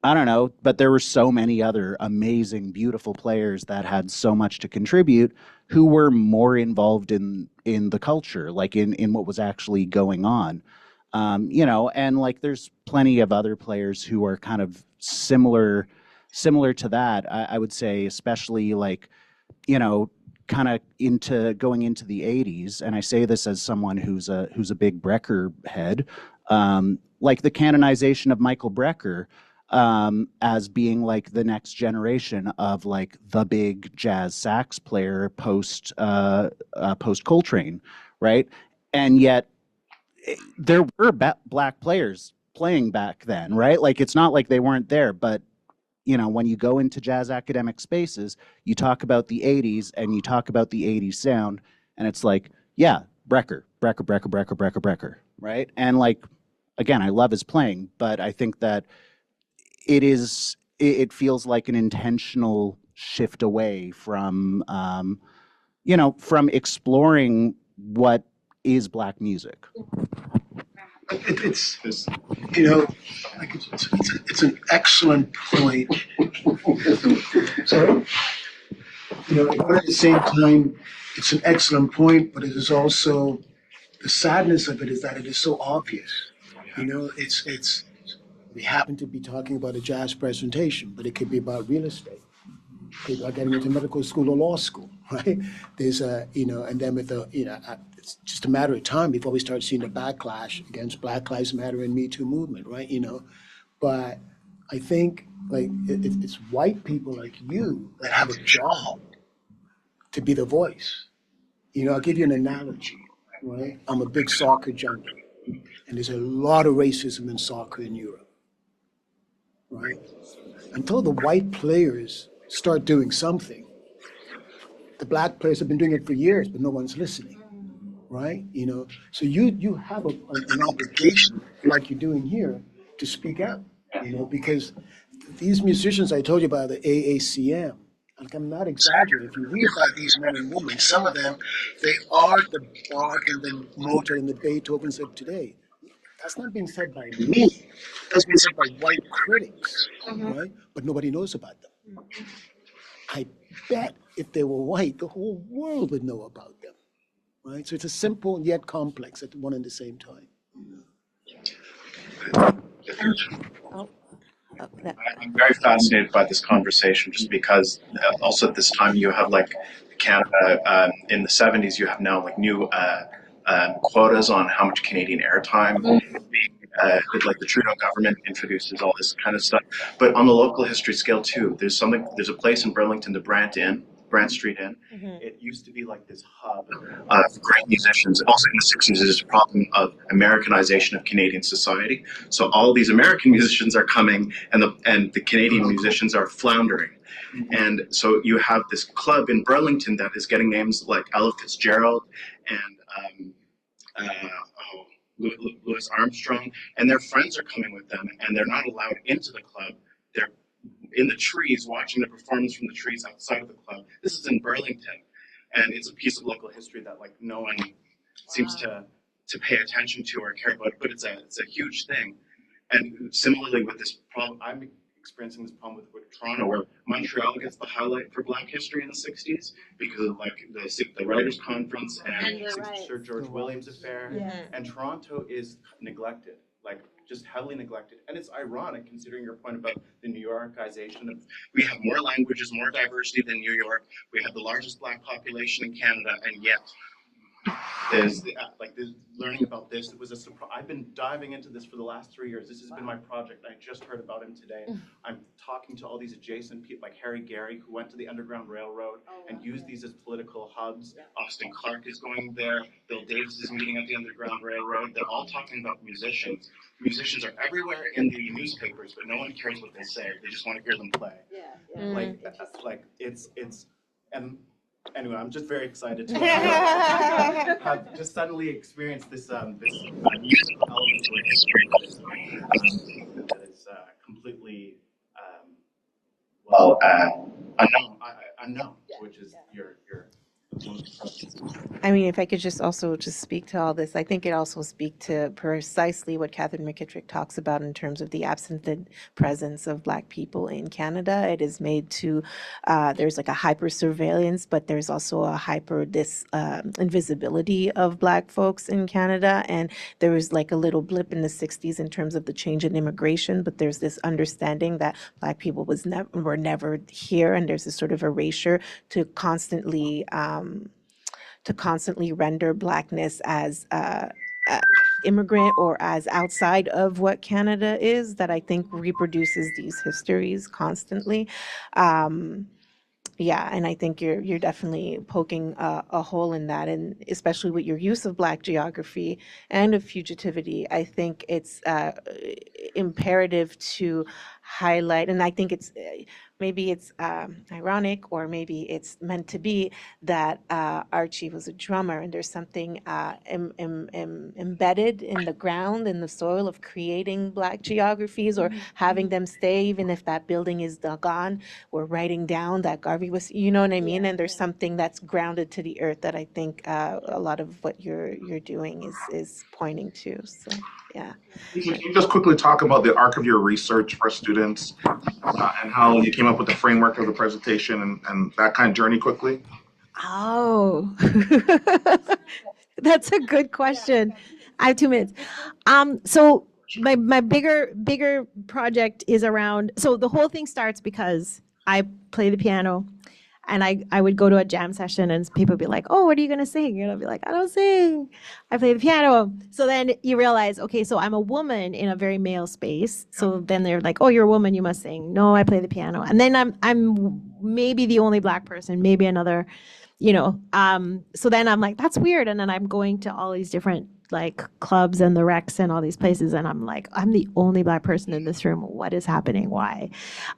[SPEAKER 16] I don't know, but there were so many other amazing, beautiful players that had so much to contribute who were more involved in the culture, like in what was actually going on. And like there's plenty of other players who are kind of similar to that. I would say, especially like, kind of going into the 80s, and I say this as someone who's a big Brecker head, like the canonization of Michael Brecker as being like the next generation of like the big jazz sax player post Coltrane, right? And yet there were Black players playing back then, right? Like it's not like they weren't there, but when you go into jazz academic spaces, you talk about the 80s and you talk about the 80s sound, and it's like, yeah, Brecker, right? And like, again, I love his playing, but I think that it feels like an intentional shift away from, from exploring what is Black music.
[SPEAKER 4] It's an excellent point. So, but at the same time, it's an excellent point, but it is also, the sadness of it is that it is so obvious. It's we happen to be talking about a jazz presentation, but it could be about real estate. It could be about getting into medical school or law school, right? There's and then with it's just a matter of time before we start seeing the backlash against Black Lives Matter and Me Too movement, right? But I think like it's white people like you that have a job to be the voice. I'll give you an analogy, right? I'm a big soccer junkie, and there's a lot of racism in soccer in Europe, right? Until the white players start doing something, the Black players have been doing it for years, but no one's listening. Right? So you have an obligation, like you're doing here, to speak out, because these musicians I told you about, the AACM, like I'm not exaggerating. If you read about these men and women, some of them, they are the Bach and the Mozart and the Beethovens of today. That's not being said by me. That's being said by white critics, right? But nobody knows about them. I bet if they were white, the whole world would know about them. Right, so it's a simple yet complex at one and the same time.
[SPEAKER 17] I'm very fascinated by this conversation, just because also at this time you have like Canada in the 70s. You have now like new quotas on how much Canadian airtime like the Trudeau government introduces all this kind of stuff. But on the local history scale too, there's a place in Burlington, the Brant Street Inn. It used to be like this hub of great musicians. Also in the 60s, there's a problem of Americanization of Canadian society. So all these American musicians are coming, and the Canadian musicians are floundering. And so you have this club in Burlington that is getting names like Ella Fitzgerald and Louis Armstrong, and their friends are coming with them, and they're not allowed into the club. They're in the trees watching the performance from the trees outside of the club. This is in Burlington, and it's a piece of local history that like no one seems to pay attention to or care about, but it's a huge thing. And similarly with this problem, I'm experiencing this problem with Toronto, where Montreal gets the highlight for Black history in the 60s because of like the Writers' Conference and Sir George Williams affair, and Toronto is neglected, like just heavily neglected. And it's ironic considering your point about the New Yorkization of, we have more languages, more diversity than New York, we have the largest Black population in Canada, and yet there's learning about this. It was a surprise. I've been diving into this for the last 3 years. This has been my project. I just heard about him today. I'm talking to all these adjacent people like Harry Gary, who went to the Underground Railroad and used these as political hubs. Austin Clark is going there. Bill Davis is meeting at the Underground Railroad. They're all talking about musicians. Musicians are everywhere in the newspapers, but no one cares what they say. They just want to hear them play. And anyway, I'm just very excited to have just suddenly experienced this musical element to history that is completely unknown, which is your.
[SPEAKER 1] I mean, if I could just also just speak to all this, I think it also speaks to precisely what Catherine McKittrick talks about in terms of the absent presence of Black people in Canada. It is made to, there's like a hyper surveillance, but there's also a hyper invisibility of Black folks in Canada. And there was like a little blip in the 60s in terms of the change in immigration, but there's this understanding that Black people were never here, and there's this sort of erasure to constantly render Blackness as immigrant or as outside of what Canada is, that I think reproduces these histories constantly. Yeah, and I think you're definitely poking a hole in that, and especially with your use of Black geography and of fugitivity, I think it's imperative to highlight, and I think it's maybe it's ironic, or maybe it's meant to be, that Archie was a drummer, and there's something embedded in the ground, in the soil, of creating Black geographies, or having them stay, even if that building is gone. We're writing down that Garvey was, you know what I mean? And there's something that's grounded to the earth that I think a lot of what you're doing is pointing to. So, yeah.
[SPEAKER 10] Can you just quickly talk about the arc of your research for students and how you came up with the framework of the presentation and that kind of journey quickly?
[SPEAKER 2] Oh, that's a good question. I have 2 minutes. So my bigger project is around, so the whole thing starts because I play the piano, and I would go to a jam session and people would be like, oh, what are you going to sing? And I'll be like, I don't sing. I play the piano. So then you realize, okay, so I'm a woman in a very male space. So then they're like, oh, you're a woman, you must sing. No, I play the piano. And then I'm maybe the only Black person, maybe another, so then I'm like, that's weird. And then I'm going to all these different like clubs and the Rex and all these places, and I'm like, I'm the only Black person in this room. What is happening? Why?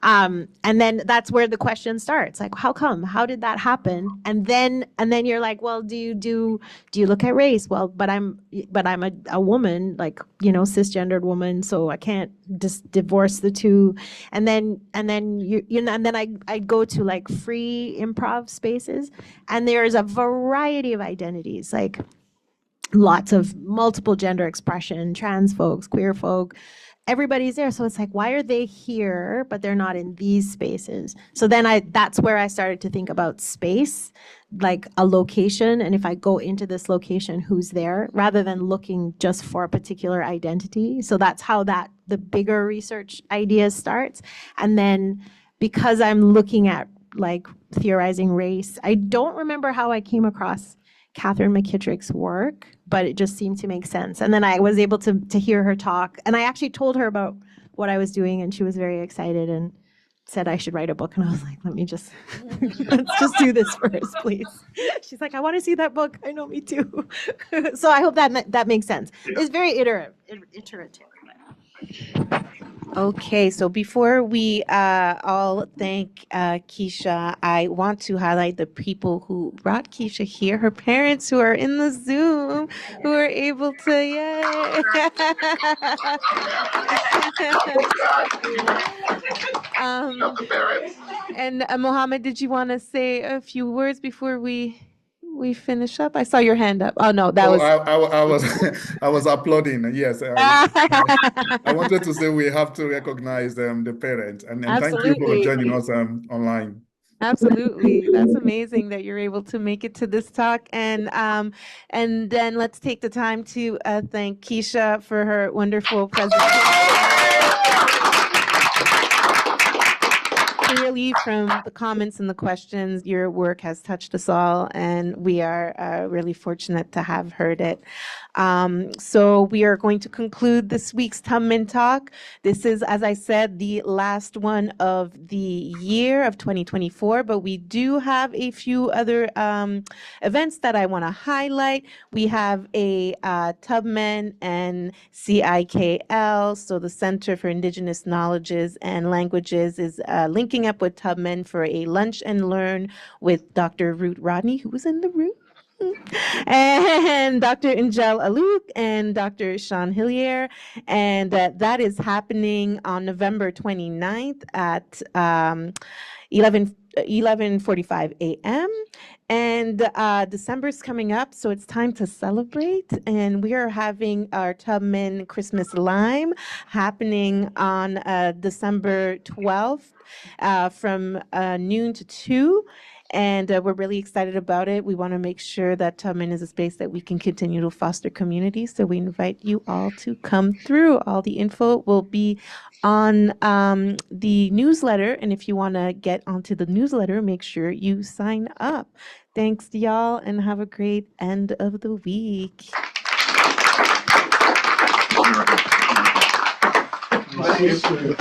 [SPEAKER 2] And then that's where the question starts. Like, how come? How did that happen? And then you're like, well, do you look at race? Well, but I'm a woman, like, cisgendered woman, so I can't just divorce the two. And then I go to like free improv spaces, and there's a variety of identities, like lots of multiple gender expression, trans folks, queer folk, everybody's there. So it's like, why are they here, but they're not in these spaces? So then that's where I started to think about space, like a location. And if I go into this location, who's there, rather than looking just for a particular identity. So that's how the bigger research idea starts. And then because I'm looking at like theorizing race, I don't remember how I came across Catherine McKittrick's work, but it just seemed to make sense. And then I was able to hear her talk, and I actually told her about what I was doing, and she was very excited and said I should write a book. And I was like, let's just do this first, please. She's like, I want to see that book. I know, me too. So I hope that makes sense. It's very iterative.
[SPEAKER 1] Okay, so before we all thank Keisha, I want to highlight the people who brought Keisha here, her parents who are in the Zoom, who are able to, yay! And Mohammed, did you want to say a few words before we finish up? I saw your hand up. Oh no, that was.
[SPEAKER 11] I was I was applauding. Yes, I wanted to say we have to recognize the parents and thank you for joining us online.
[SPEAKER 1] Absolutely. That's amazing that you're able to make it to this talk. And then let's take the time to thank Keisha for her wonderful presentation. Clearly, from the comments and the questions, your work has touched us all, and we are really fortunate to have heard it. So we are going to conclude this week's Tubman Talk. This is, as I said, the last one of the year of 2024, but we do have a few other events that I want to highlight. We have a Tubman and CIKL, so the Center for Indigenous Knowledges and Languages is linking up with Tubman for a lunch and learn with Dr. Ruth Rodney, who was in the room, and Dr. Angel Alouk and Dr. Sean Hillier. And that is happening on November 29th at 11:45 a.m. And December's coming up, so it's time to celebrate. And we are having our Tubman Christmas Lime happening on December 12th from noon to 2. And we're really excited about it. We want to make sure that Tubman is a space that we can continue to foster community. So we invite you all to come through. All the info will be on the newsletter. And if you want to get onto the newsletter, make sure you sign up. Thanks to y'all and have a great end of the week.
[SPEAKER 11] Thank you.